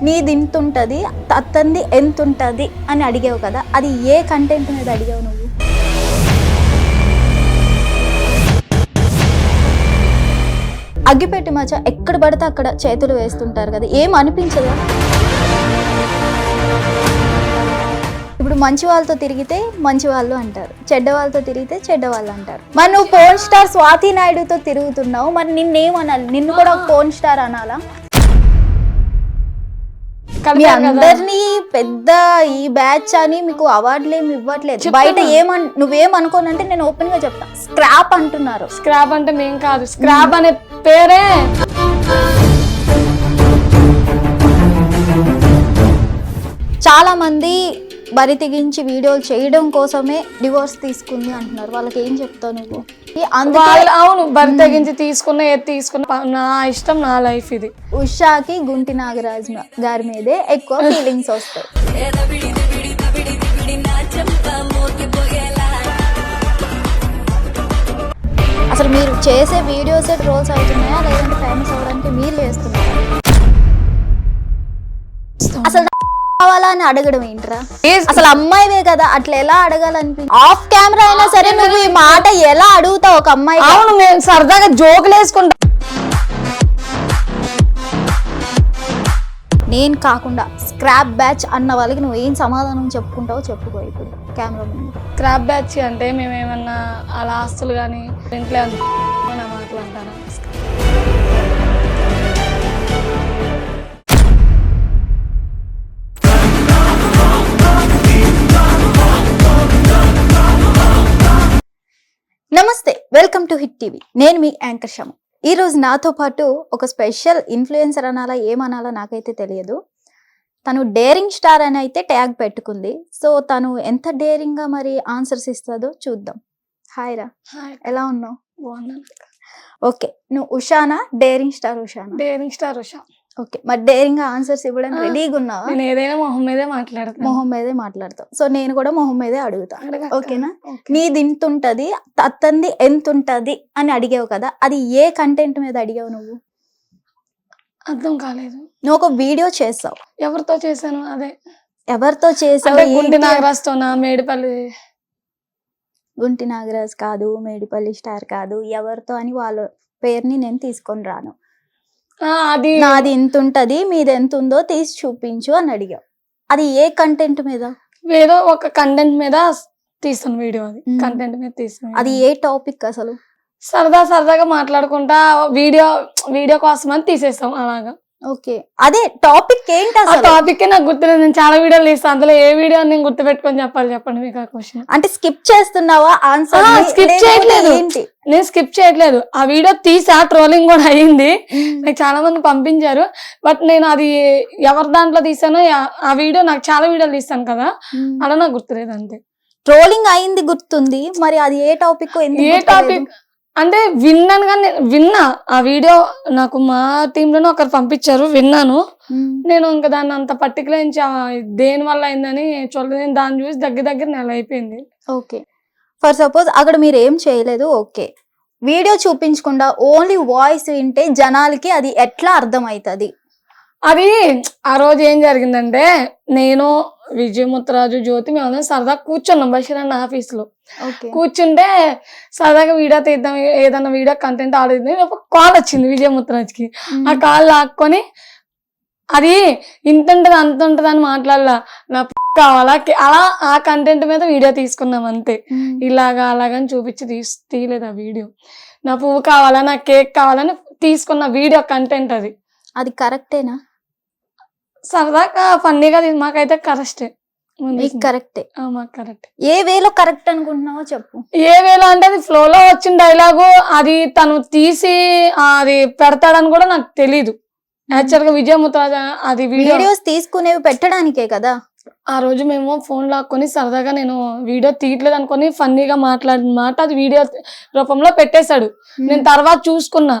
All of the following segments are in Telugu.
నీది ఇంత ఉంటుంది, అతనిది ఎంత ఉంటుంది అని అడిగావు కదా, అది ఏ కంటెంట్ మీద అడిగావు నువ్వు? అగ్గిపెట్టి మచ్చ ఎక్కడ పడితే అక్కడ చేతులు వేస్తుంటారు కదా, ఏం అనిపించదా? ఇప్పుడు మంచి వాళ్ళతో తిరిగితే మంచి వాళ్ళు అంటారు, చెడ్డ వాళ్ళతో తిరిగితే చెడ్డ వాళ్ళు అంటారు. మరి నువ్వు పోర్న్ స్టార్ స్వాతి నాయుడుతో తిరుగుతున్నావు, మరి నిన్నేమనాలి? నిన్ను కూడా ఒక పోర్న్ స్టార్ అనాలా? మీ అందరినీ పెద్ద ఈ బ్యాచ్ అని మీకు అవార్డులు ఏమి ఇవ్వట్లేదు. బయట నువ్వేమనుకోనంటే నేను ఓపెన్ గా చెప్తా, స్క్రాప్ అంటున్నారు. స్క్రాప్ అంటే మేం కాదు, స్క్రాప్ అనే పేరే. చాలా మంది బరి తెగించి వీడియోలు చేయడం కోసమే డివోర్స్ తీసుకుంది అంటున్నారు. వాళ్ళకి ఏం చెప్తావు నువ్వు? అవును, బరి తెగించి తీసుకున్న ఏది తీసుకున్న నా ఇష్టం, నా లైఫ్ ఇది. ఉషాకి గుంటి నాగరాజ్ గారి మీదే ఎక్కువ ఫీలింగ్స్ వస్తాయి. అసలు మీరు చేసే వీడియోస్ ట్రోల్స్ అవుతున్నాయా లేదంటే ఫేమస్ అవ్వడానికి మీరు చేస్తున్నారా? అసలు కావాలా అని అడగడం ఏంట్రా? అసలు అమ్మాయివే కదా, అట్లా ఎలా అడగాలనిపి? ఆఫ్ కెమెరా అయినా సరే నువ్వు ఈ మాట ఎలా అడుగుతావు ఒక అమ్మాయి? అవును, నేను సరదాగా జోకులు వేసుకుంటా. నేను కాకుండా స్క్రాప్ బ్యాచ్ అన్న వాళ్ళకి నువ్వు ఏం సమాధానం చెప్పుకుంటావో చెప్పుకో ఇప్పుడు కెమెరా ముందు. స్క్రాప్ బ్యాచ్ అంటే మేమేమన్నా అలా ఆస్తులు కానీ ఇంట్లో మాట్లాడతాను. నమస్తే, వెల్కమ్ టు హిట్ టీవీ. నేను మీ యాంకర్ షమ. ఈరోజు నాతో పాటు ఒక స్పెషల్ ఇన్ఫ్లుయెన్సర్ అనాలా ఏమనాలా నాకైతే తెలియదు. తను డేరింగ్ స్టార్ అని అయితే ట్యాగ్ పెట్టుకుంది. సో తను ఎంత డేరింగ్ గా మరి ఆన్సర్స్ ఇస్తుందో చూద్దాం. హాయ్ రా, ఎలా ఉన్నావు? బాగున్నాను. ఓకే, నువ్వు ఉషానా? డేరింగ్ స్టార్ ఉషానా? Daring star Usha. ఓకే, మరి డేరింగ్ గా ఆన్సర్స్ ఇవ్వడానికి రెడీగా ఉన్నావా? నేను ఏదైనా మొహం మీదే మాట్లాడతాను. మొహం మీదే మాట్లాడతావు. సో నేను కూడా మొహం మీదే అడుగుతా, ఓకేనా? నీది ఇంత ఉంటది, అతనిది ఎంత ఉంటది అని అడిగావు కదా, అది ఏ కంటెంట్ మీద అడిగావు నువ్వు? అర్థం కాలేదు. నువ్వు ఒక వీడియో చేసావు. ఎవరితో చేశాను? అదే ఎవరితో చేసావు? గుంటి నాగరాజ్తోనా? మేడిపల్లి గుంటి నాగరాజ్ కాదు, మేడిపల్లి స్టార్ కాదు, ఎవరితో అని వాళ్ళ పేరుని నేను తీసుకొని రాను. అది నాది ఇంత ఉంటది, మీది ఎంత ఉందో తీసి చూపించు అని అడిగావు. అది ఏ కంటెంట్ మీద? ఏదో ఒక కంటెంట్ మీద తీసాను వీడియో. అది కంటెంట్ మీద తీసాను. అది ఏ టాపిక్ అసలు? సరదాగా మాట్లాడుకుంటా వీడియో కోసం అని తీసేస్తాం అలాగా. ఓకే, అదే టాపిక్ ఏంటి? ఆ టాపిక్ నాకు గుర్తులేదు. నేను చాలా వీడియోలు తీస్తాను, అందులో ఏ వీడియో నేను గుర్తు పెట్టుకొని చెప్పండి మీకు ఆ క్వశ్చన్. అంటే స్కిప్ చేస్తున్నావా ఆన్సర్? స్కిప్ చేయట్లేదు, నేను స్కిప్ చేయట్లేదు. ఆ వీడియో తీసా, ట్రోలింగ్ కూడా అయ్యింది, నాకు చాలా మంది పంపించారు. బట్ నేను అది ఎవరి దాంట్లో తీసానో ఆ వీడియో, నాకు చాలా వీడియోలు తీస్తాను కదా, అలా నాకు గుర్తులేదు అంతే. ట్రోలింగ్ అయింది గుర్తుంది, మరి అది ఏ టాపిక్? ఏ టాపిక్ అంటే విన్నాను, కానీ విన్నా ఆ వీడియో. నాకు మా టీంలోనే ఒకరు పంపించారు, విన్నాను. నేను ఇంకా దాన్ని అంత పర్టికులర్ దేని వల్ల అయిందని చూడలేదు. దాన్ని చూసి దగ్గర నెల అయిపోయింది. ఓకే, ఫర్ సపోజ్ అక్కడ మీరు ఏం చేయలేదు, ఓకే, వీడియో చూపించకుండా ఓన్లీ వాయిస్ వింటే జనాలకి అది ఎట్లా అర్థమవుతుంది? అది ఆ రోజు ఏం జరిగిందంటే, నేను విజయముత్తరాజు జ్యోతి మేము సరదా కూర్చున్నాం బషీర్ అన్న ఆఫీస్ లో. కూర్చుంటే సరదాగా వీడియో తీద్దాం, ఏదన్నా వీడియో కంటెంట్ ఆడేది. కాల్ వచ్చింది విజయముత్తరాజ్కి. ఆ కాల్ లాక్కొని అది ఇంత ఉంటది అంత ఉంటది అని మాట్లాడలా, నా కావాలా అలా ఆ కంటెంట్ మీద వీడియో తీసుకున్నాం అంతే. ఇలాగా అలాగని చూపించి తీయలేదు ఆ వీడియో. నా పువ్వు కావాలా, నా కేక్ కావాలని తీసుకున్న వీడియో కంటెంట్ అది. అది కరెక్టేనా? సరదాగా ఫన్నీగా మాకైతే కరెక్టే. కరెక్టే, మాకు కరెక్ట్. ఏ వేలో కరెక్ట్ అనుకుంటున్నావో చెప్పు. ఏ వేలో అంటే అది ఫ్లోలో వచ్చిన డైలాగు, అది తను తీసి అది పెడతాడని కూడా నాకు తెలీదు. యాక్చువల్ గా విజయముత్తరాజ్ అది వీడియోస్ తీసుకునేవి పెట్టడానికే కదా. ఆ రోజు మేము ఫోన్ లాక్కొని సరదాగా నేను వీడియో తీయట్లేదు అనుకుని ఫన్నీగా మాట్లాడిన మాట అది వీడియో రూపంలో పెట్టేశాడు. నేను తర్వాత చూసుకున్నా,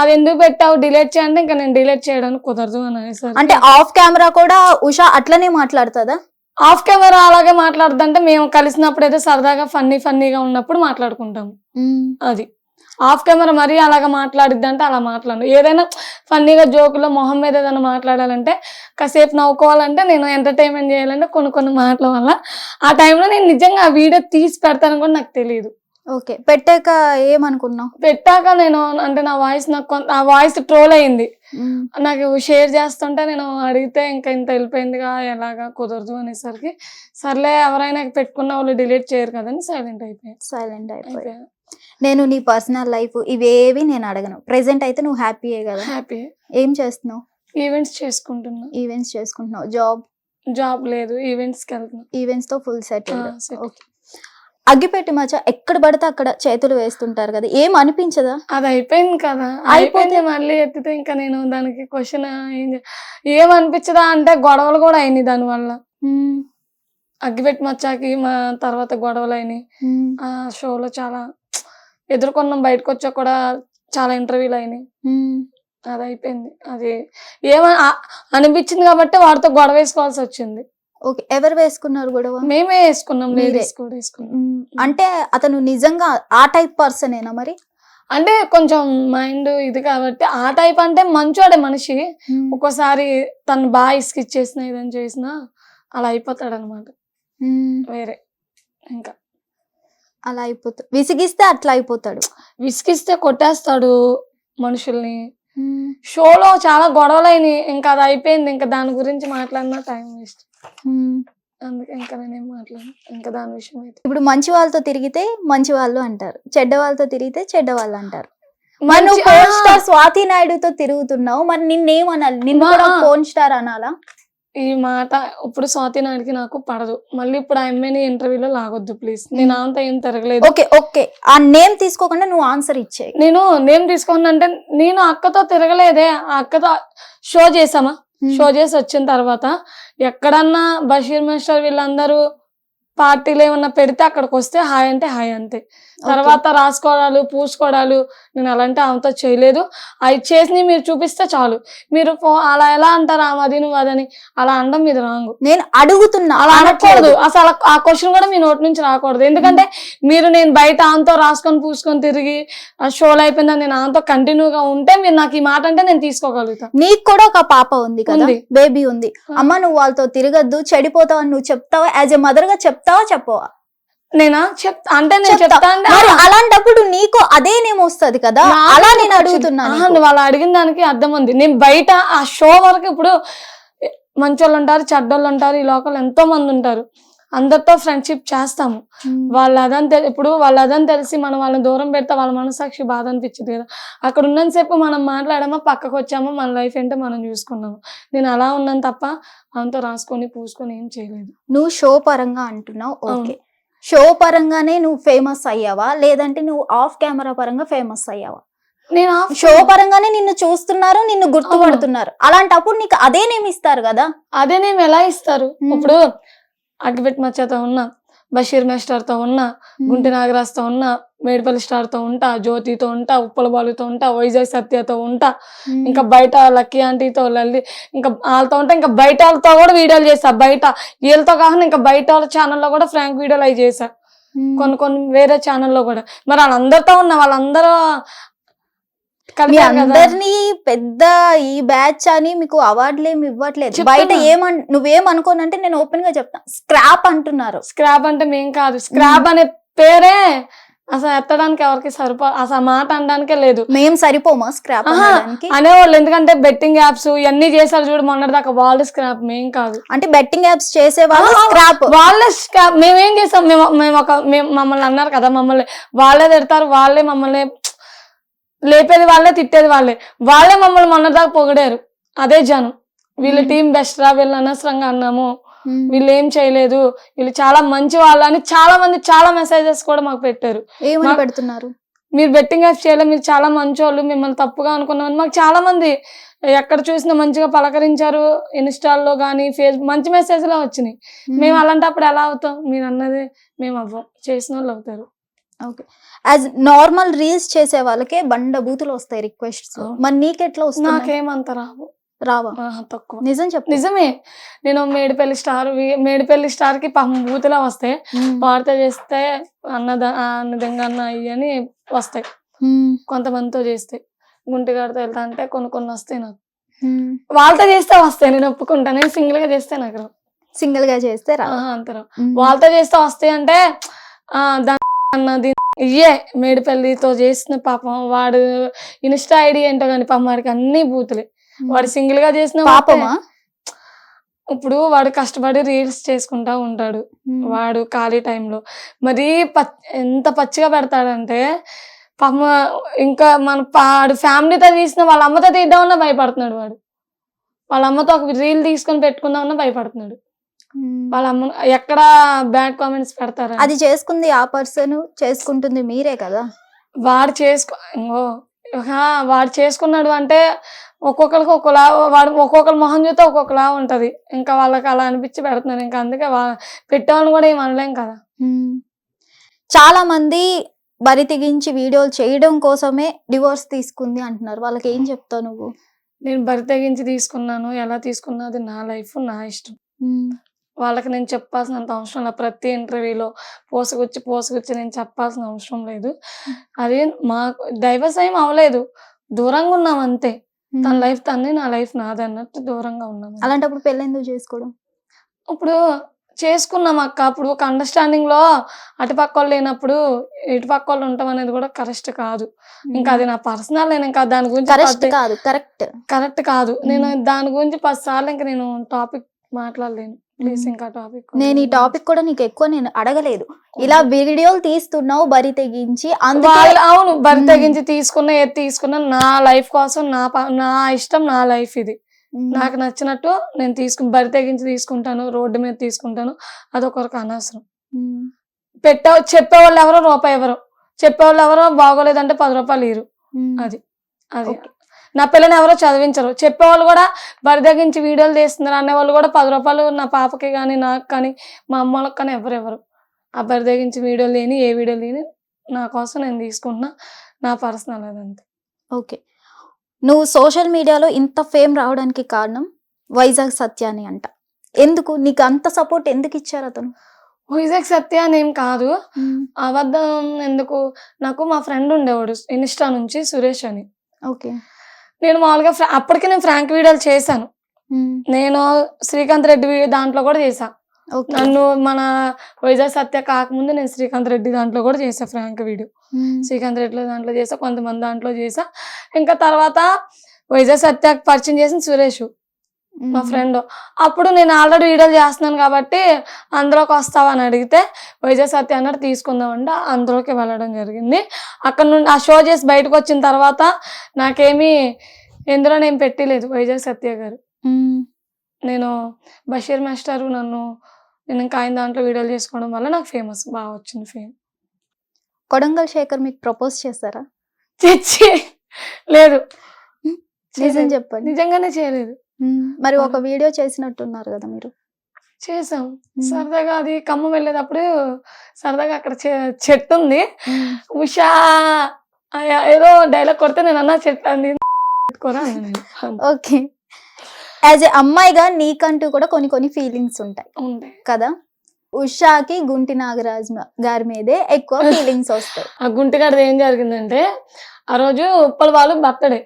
అది ఎందుకు పెట్టావు, డిలీట్ చేయండి. ఇంకా నేను డిలీట్ చేయడానికి కుదరదు అని. అంటే ఆఫ్ కెమెరా కూడా ఉషా అట్లనే మాట్లాడుతుందా? ఆఫ్ కెమెరా అలాగే మాట్లాడుతుంటే మేము కలిసినప్పుడు అయితే సరదాగా ఫన్నీగా ఉన్నప్పుడు మాట్లాడుకుంటాము. అది ఆఫ్ కెమెరా మరీ అలాగా మాట్లాడిద్ది అంటే అలా మాట్లాడు. ఏదైనా ఫన్నీగా జోకులో మొహం మీద ఏదైనా మాట్లాడాలంటే కాసేపు నవ్వుకోవాలంటే నేను ఎంటర్టైన్మెంట్ చేయాలంటే కొన్ని మాటల వల్ల ఆ టైంలో నేను నిజంగా ఆ వీడియో తీసి పెడతాను కూడా నాకు తెలియదు. ఓకే, పెట్టాక ఏమనుకున్నావు? పెట్టాక నేను అంటే నా వాయిస్ నాకు ఆ వాయిస్ ట్రోల్ అయింది. నాకు షేర్ చేస్తుంటే నేను అడిగితే ఇంకా ఇంత వెళ్ళిపోయిందిగా ఎలాగా కుదరదు అనేసరికి సర్లే ఎవరైనా పెట్టుకున్న వాళ్ళు డిలీట్ చేయరు కదని సైలెంట్ అయిపోయా. నేను నీ పర్సనల్ లైఫ్ ఇవేవి నేను అడగను. ప్రెసెంట్ అయితే నువ్వు హ్యాపీయే కదా? హ్యాపీ. ఏం చేస్తున్నావు? ఈవెంట్స్ చేసుకుంటున్నావు. జాబ్ లేదు, ఈవెంట్స్కి వెళ్తున్నా. ఈవెంట్స్ తో ఫుల్ సెటిల్. ఓకే. అగ్గిపెట్టి మచ్చ ఎక్కడ పడితే అక్కడ చేతులు వేస్తుంటారు కదా, ఏం అనిపించదా? అది అయిపోయింది కదా, అయిపోయింది. మళ్ళీ ఎత్తితే ఇంకా నేను దానికి క్వశ్చన్ ఏం అనిపించదా అంటే గొడవలు కూడా అయినాయి దానివల్ల. అగ్గిపెట్టి మచ్చాకి మా తర్వాత గొడవలు అయినాయి. ఆ షోలో చాలా ఎదుర్కొన్నాం. బయటకు వచ్చా కూడా చాలా ఇంటర్వ్యూలు అయినాయి. అది అయిపోయింది. అది అనిపించింది కాబట్టి వాడితో గొడవ వేసుకోవాల్సి వచ్చింది. ఓకే, ఎవరు వేసుకున్నారు గొడవ? మేమే వేసుకున్నాం. లేడీస్ కూడా వేసుకున్నాం. అంటే అతను నిజంగా ఆ టైప్ పర్సనేనా మరి? అంటే కొంచెం మైండ్ ఇది కాబట్టి ఆ టైప్ అంటే మంచోడే మనిషి. ఒక్కోసారి తను బాగా ఇసుకిచ్చేసిన ఇదని చేసినా అలా అయిపోతాడు అనమాట. వేరే ఇంకా అలా అయిపోతాడు. విసిగిస్తే అట్లా అయిపోతాడు. విసిగిస్తే కొట్టేస్తాడు మనుషుల్ని. షోలో చాలా గొడవలు అయినాయి. ఇంకా అది అయిపోయింది. ఇంకా దాని గురించి మాట్లాడినా టైం వేస్ట్. అందుకే ఇంకా నేనేం మాట్లాడను ఇంకా దాని విషయం అయితే. ఇప్పుడు మంచి వాళ్ళతో తిరిగితే మంచి వాళ్ళు అంటారు, చెడ్డ వాళ్ళతో తిరిగితే చెడ్డ వాళ్ళు అంటారు. మరి నువ్వు పోర్న్ స్టార్ స్వాతి నాయుడుతో తిరుగుతున్నావు, మరి నిన్నేమనాలి? నిన్ను కూడా పోర్న్ స్టార్ అనాలా? ఈ మాట ఇప్పుడు స్వాతి నాయుడికి నాకు పడదు. మళ్ళీ ఇప్పుడు ఆ అమ్మాయిని ఇంటర్వ్యూలో లాగొద్దు ప్లీజ్. నేను అంతా ఏం తిరగలేదు. ఓకే, ఆ నేమ్ తీసుకోకుండా నువ్వు ఆన్సర్ ఇచ్చే. నేను నేమ్ తీసుకోకుండా అంటే నేను అక్కతో తిరగలేదే. ఆ అక్కతో షో చేసామా, షో చేసి వచ్చిన తర్వాత ఎక్కడన్నా బషీర్ మాస్టర్ వీళ్ళందరూ పార్టీలు ఏమన్నా పెడితే అక్కడికి వస్తే హాయ్ అంటే హాయ్ అంతే. తర్వాత రాసుకోవడాలు పూసుకోవడాలు నేను అలాంటి ఆమెతో చేయలేదు. అవి చేసి మీరు చూపిస్తే చాలు. మీరు అలా ఎలా అంటారు ఆమెది నువ్వు అదని అలా అనడం మీద రాంగు. నేను అడుగుతున్నా, అలా అనకూడదు అసలు. ఆ క్వశ్చన్ కూడా మీ నోటి నుంచి రాకూడదు. ఎందుకంటే మీరు నేను బయట ఆమెతో రాసుకొని పూసుకొని తిరిగి ఆ షోలు అయిపోయిందని నేను ఆమెతో కంటిన్యూగా ఉంటే మీరు నాకు ఈ మాట అంటే నేను తీసుకోగలుగుతాను. నీకు కూడా ఒక పాప ఉంది కదా, బేబీ ఉంది. అమ్మ నువ్వు వాళ్ళతో తిరగద్దు, చెడిపోతావు అని నువ్వు చెప్తావా? యాజ్ ఎ మదర్ గా చెప్తావా చెప్పవా? నేనా చెప్తా అంటే నేను చెప్తా అంటే అలాంటప్పుడు నీకు అదే నేమ్ వస్తుంది కదా, అలా నేను అడుగుతున్నాను. వాళ్ళు అడిగిన దానికి అర్థం ఉంది. నేను బయట ఆ షో వరకు ఇప్పుడు మంచోళ్ళు ఉంటారు, చెడ్డోళ్ళు ఉంటారు, ఈ లోకల్ ఎంతో మంది ఉంటారు. అందరితో ఫ్రెండ్షిప్ చేస్తాము. ఇప్పుడు వాళ్ళు అదని తెలిసి మనం వాళ్ళని దూరం పెడితే వాళ్ళ మనసాక్షి బాధ అనిపించింది కదా. అక్కడ ఉన్నంతసేపు మనం మాట్లాడామా, పక్కకు వచ్చామా, మన లైఫ్ ఏంటో మనం చూసుకున్నాము. నేను అలా ఉన్నాను తప్ప అంతా రాసుకొని పూసుకొని ఏం చేయలేదు. నువ్వు షో పరంగా అంటున్నావు, ఓకే. షో పరంగానే నువ్వు ఫేమస్ అయ్యావా, లేదంటే నువ్వు ఆఫ్ కెమెరా పరంగా ఫేమస్ అయ్యావా? నేను షో పరంగానే నిన్ను చూస్తున్నారు, నిన్ను గుర్తుపడుతున్నారు. అలాంటప్పుడు నీకు అదే నేమ్ ఇస్తారు కదా. అదే నేమ్ ఎలా ఇస్తారు? ఇప్పుడు అగ్గిపెట్టి మచ్చతో ఉన్నా, బషీర్ మాస్టర్తో ఉన్నా, గుంటి నాగరాజ్తో ఉన్నా, మేడిపల్లి స్టార్తో ఉంటా, జ్యోతితో ఉంటా, ఉప్పల బాలుతో ఉంటా, వైజాగ్ సత్యతో ఉంటా, ఇంకా బయట లక్కీ ఆంటీతో లల్లి ఇంకా వాళ్ళతో ఉంటా. ఇంకా బయట వాళ్ళతో కూడా వీడియోలు చేసా. బయట వీళ్ళతో కాకుండా ఇంకా బయట వాళ్ళ ఛానల్లో కూడా ఫ్రాంక్ వీడియోలు అవి చేసా. కొన్ని వేరే ఛానల్లో కూడా. మరి వాళ్ళందరితో ఉన్నా, వాళ్ళందరూ అందరినీ పెద్ద ఈ బ్యాచ్ అని మీకు అవార్డులు ఏమి ఇవ్వట్లేదు. బయట నువ్వేమనుకోనంటే నేను ఓపెన్ గా చెప్తా, స్క్రాప్ అంటున్నారు. స్క్రాప్ అంటే మేం కాదు. స్క్రాప్ అనే పేరే అసలు ఎత్తడానికి ఎవరికి అసలు మాట అనడానికే లేదు. మేము సరిపోమా స్క్రాప్ అనేవాళ్ళు? ఎందుకంటే బెట్టింగ్ యాప్స్ ఇవన్నీ చేశారు చూడు మొన్నటి దాకా, వాళ్ళు స్క్రాప్, మేం కాదు. అంటే బెట్టింగ్ యాప్స్ చేసే వాళ్ళు స్క్రాప్, వాళ్ళే స్క్రాప్. మేమేం చేసాం? మేము మమ్మల్ని అన్నారు కదా, మమ్మల్ని వాళ్ళే తిడతారు, వాళ్ళే మమ్మల్ని లేపేది వాళ్ళే, తిట్టేది వాళ్ళే మమ్మల్ని మొన్న దాకా పొగిడారు. అదే జనం వీళ్ళ టీం బెస్ట్ రా, వీళ్ళు అనవసరంగా అన్నాము, వీళ్ళు ఏం చేయలేదు, వీళ్ళు చాలా మంచి వాళ్ళు అని చాలా మంది చాలా మెసేజెస్ కూడా మాకు పెట్టారు. ఏమని పెడుతున్నారు? మీరు బెట్టింగ్ యాప్స్ చేయలేదు, మీరు చాలా మంచి వాళ్ళు, మిమ్మల్ని తప్పుగా అనుకున్నామని మాకు చాలా మంది ఎక్కడ చూసినా మంచిగా పలకరించారు. ఇన్స్టాల్లో కానీ ఫేస్బుక్ మంచి మెసేజ్లో వచ్చినాయి. మేము అలాంటప్పుడు ఎలా అవుతాం? మీరు అన్నదే మేము అవ్వం, చేసిన వాళ్ళు అవుతారు. ఓకే, యాజ్ నార్మల్ రీల్స్ చేసే వాళ్ళకే బండ బూతులు వస్తాయి రిక్వెస్ట్స్. మరి నీకెట్లా వస్తుంది? నాకేమంత రావా? తక్కువ. నిజం చెప్పు. నిజమే. నేను మేడిపల్లి స్టార్ కి పాపం బూతులా వస్తాయి. వార్త చేస్తే అన్నదంగా అన్న ఇవి అని వస్తాయి. కొంతమందితో చేస్తే. గుంటిగాడితో వెళ్తా అంటే కొన్ని వస్తాయి నాకు. వాళ్ళతో చేస్తే వస్తాయి, నేను ఒప్పుకుంటా. నేను సింగిల్ గా చేస్తే నాకు రావు. సింగిల్ గా చేస్తే అంతరావు. వాళ్ళతో చేస్తే వస్తాయి అంటే అన్నది ఇయ్యే మేడిపల్లితో చేసిన పాపం. వాడు ఇన్స్టా ఐడి ఏంటో కానీ పాపం వాడికి అన్ని బూతులే. వాడు సింగిల్ గా చేసిన పాపమా. ఇప్పుడు వాడు కష్టపడి రీల్స్ చేసుకుంటా ఉంటాడు వాడు ఖాళీ టైంలో. మరీ ఎంత పచ్చిగా పెడతాడంటే పాపం ఇంకా మన వాడు ఫ్యామిలీతో తీసిన వాళ్ళ అమ్మతో తీద్దామన్నా భయపడుతున్నాడు. వాడు వాళ్ళ అమ్మతో ఒక రీల్ తీసుకొని పెట్టుకుందామన్నా భయపడుతున్నాడు. వాళ్ళ అమ్మ ఎక్కడ బ్యాడ్ కామెంట్స్ పెడతారు. అది చేసుకుంది ఆ పర్సన్, చేసుకుంటుంది మీరే కదా. వాడు వాడు చేసుకున్నాడు అంటే ఒక్కొక్కరికి ఒక్కోలా, వాడు ఒక్కొక్కరు మొహం చూస్తే ఒక్కొక్కలా ఉంటది. ఇంకా వాళ్ళకి అలా అనిపించి పెడుతున్నారు. ఇంకా అందుకే పెట్టేవాళ్ళని కూడా ఏం అనలేం కదా. చాలా మంది బరి తెగించి వీడియోలు చేయడం కోసమే డివోర్స్ తీసుకుంది అంటున్నారు. వాళ్ళకి ఏం చెప్తావు నువ్వు? నేను బరి తెగించి తీసుకున్నాను, ఎలా తీసుకున్నది నా లైఫ్, నా ఇష్టం. వాళ్ళకి నేను చెప్పాల్సినంత అవసరం లేదు. ప్రతి ఇంటర్వ్యూలో పోసుకొచ్చి నేను చెప్పాల్సిన అవసరం లేదు. అది మాకు డైవర్స్ ఏం అవ్వలేదు, దూరంగా ఉన్నాం అంతే. తన లైఫ్ తన్ని, నా లైఫ్ నాది అన్నట్టు దూరంగా ఉన్నాం. అలాంటప్పుడు పెళ్ళి ఎందుకు చేసుకోవడం? ఇప్పుడు చేసుకున్నాం అక్క. అప్పుడు ఒక అండర్స్టాండింగ్ లో అటుపక్క వాళ్ళు లేనప్పుడు ఇటుపక్క వాళ్ళు ఉంటాం అనేది కూడా కరెక్ట్ కాదు. ఇంకా అది నా పర్సనల్. నేను ఇంకా దాని గురించి కరెక్ట్ కాదు. నేను దాని గురించి 10 సార్లు ఇంకా నేను టాపిక్ మాట్లాడలేను. ప్లీజ్ ఇంకా టాపిక్. నేను ఈ టాపిక్ కూడా నీకు ఎక్కువ నేను అడగలేదు. ఇలా వీడియోలు తీస్తున్నావు బరి తెగించి. అవును, బరి తెగించి తీసుకున్నా నా లైఫ్ కోసం, నా ఇష్టం, నా లైఫ్. ఇది నాకు నచ్చినట్టు నేను బరి తెగించి తీసుకుంటాను. రోడ్డు మీద తీసుకుంటాను. అదొకరికి అనవసరం. చెప్పేవాళ్ళు ఎవరో రూపాయి ఎవరో, చెప్పేవాళ్ళు ఎవరో బాగోలేదంటే 10 రూపాయలు ఇరు. అది నా పిల్లని ఎవరో చదివించరు. చెప్పేవాళ్ళు కూడా బరి తెగించి వీడియోలు తీస్తున్నారు అనేవాళ్ళు కూడా 10 రూపాయలు నా పాపకి కానీ, నాకు కానీ, మా అమ్మలకు కానీ ఎవరెవరు. ఆ బరి తెగించి వీడియోలు లేని, ఏ వీడియోలు లేని నా కోసం నేను తీసుకుంటున్నా. నా పర్సనల్ అదంతే. ఓకే, నువ్వు సోషల్ మీడియాలో ఇంత ఫేమ్ రావడానికి కారణం వైజాగ్ సత్య అని అంట. ఎందుకు నీకు అంత సపోర్ట్ ఎందుకు ఇచ్చారు అతను? వైజాగ్ సత్య అని ఏం కాదు, అబద్ధం ఎందుకు. నాకు మా ఫ్రెండ్ ఉండేవాడు ఇన్స్టా నుంచి, సురేష్ అని. ఓకే, నేను మామూలుగా అప్పటికే నేను ఫ్రాంక్ వీడియోలు చేశాను. నేను శ్రీకాంత్ రెడ్డి దాంట్లో కూడా చేశా. నన్ను మన వైజాగ్ సత్య కాకముందు నేను శ్రీకాంత్ రెడ్డి దాంట్లో కూడా చేసా ఫ్రాంక్ వీడియో. శ్రీకాంత్ రెడ్డి దాంట్లో చేసా, కొంతమంది దాంట్లో చేసా. ఇంకా తర్వాత వైజాగ్ సత్య పరిచయం చేసిన సురేష్ మా ఫ్రెండ్. అప్పుడు నేను ఆల్రెడీ వీడియోలు చేస్తున్నాను కాబట్టి అందులోకి వస్తావా అని అడిగితే వైజాగ్ సత్య అన్నట్టు తీసుకుందామంటే అందులోకి వెళ్ళడం జరిగింది. అక్కడ నుండి ఆ షో చేసి బయటకు వచ్చిన తర్వాత నాకేమీ ఎందులో నేను పెట్టలేదు వైజాగ్ సత్య గారు. నేను బషీర్ మాస్టర్ నేను ఇంకా ఆయన దాంట్లో వీడియోలు చేసుకోవడం వల్ల నాకు ఫేమస్ బాగా వచ్చింది ఫేమ్. కొడంగల్ శేఖర్ మీకు ప్రపోజ్ చేస్తారా? లేదు, నిజం చెప్పండి. నిజంగానే చేయలేదు. మరి ఒక వీడియో చేసినట్టున్నారు కదా మీరు? చేసాం సరదాగా. అది ఖమ్మం వెళ్ళేటప్పుడు సరదాగా అక్కడ చెట్టు ఉంది, ఉషా ఏదో డైలాగ్ కొడితే నేను అన్నా చెట్టు అంది పెట్టుకోరా. ఓకే, యాజ్ ఏ అమ్మాయిగా నీకంటూ కూడా కొన్ని ఫీలింగ్స్ ఉంటాయి కదా. ఉషాకి గుంటి నాగరాజ్ గారి మీదే ఎక్కువ ఫీలింగ్స్ వస్తాయి. ఆ గుంటిగాడిది ఏం జరిగిందంటే, ఆ రోజు ఉప్పల బాలు బర్త్డే,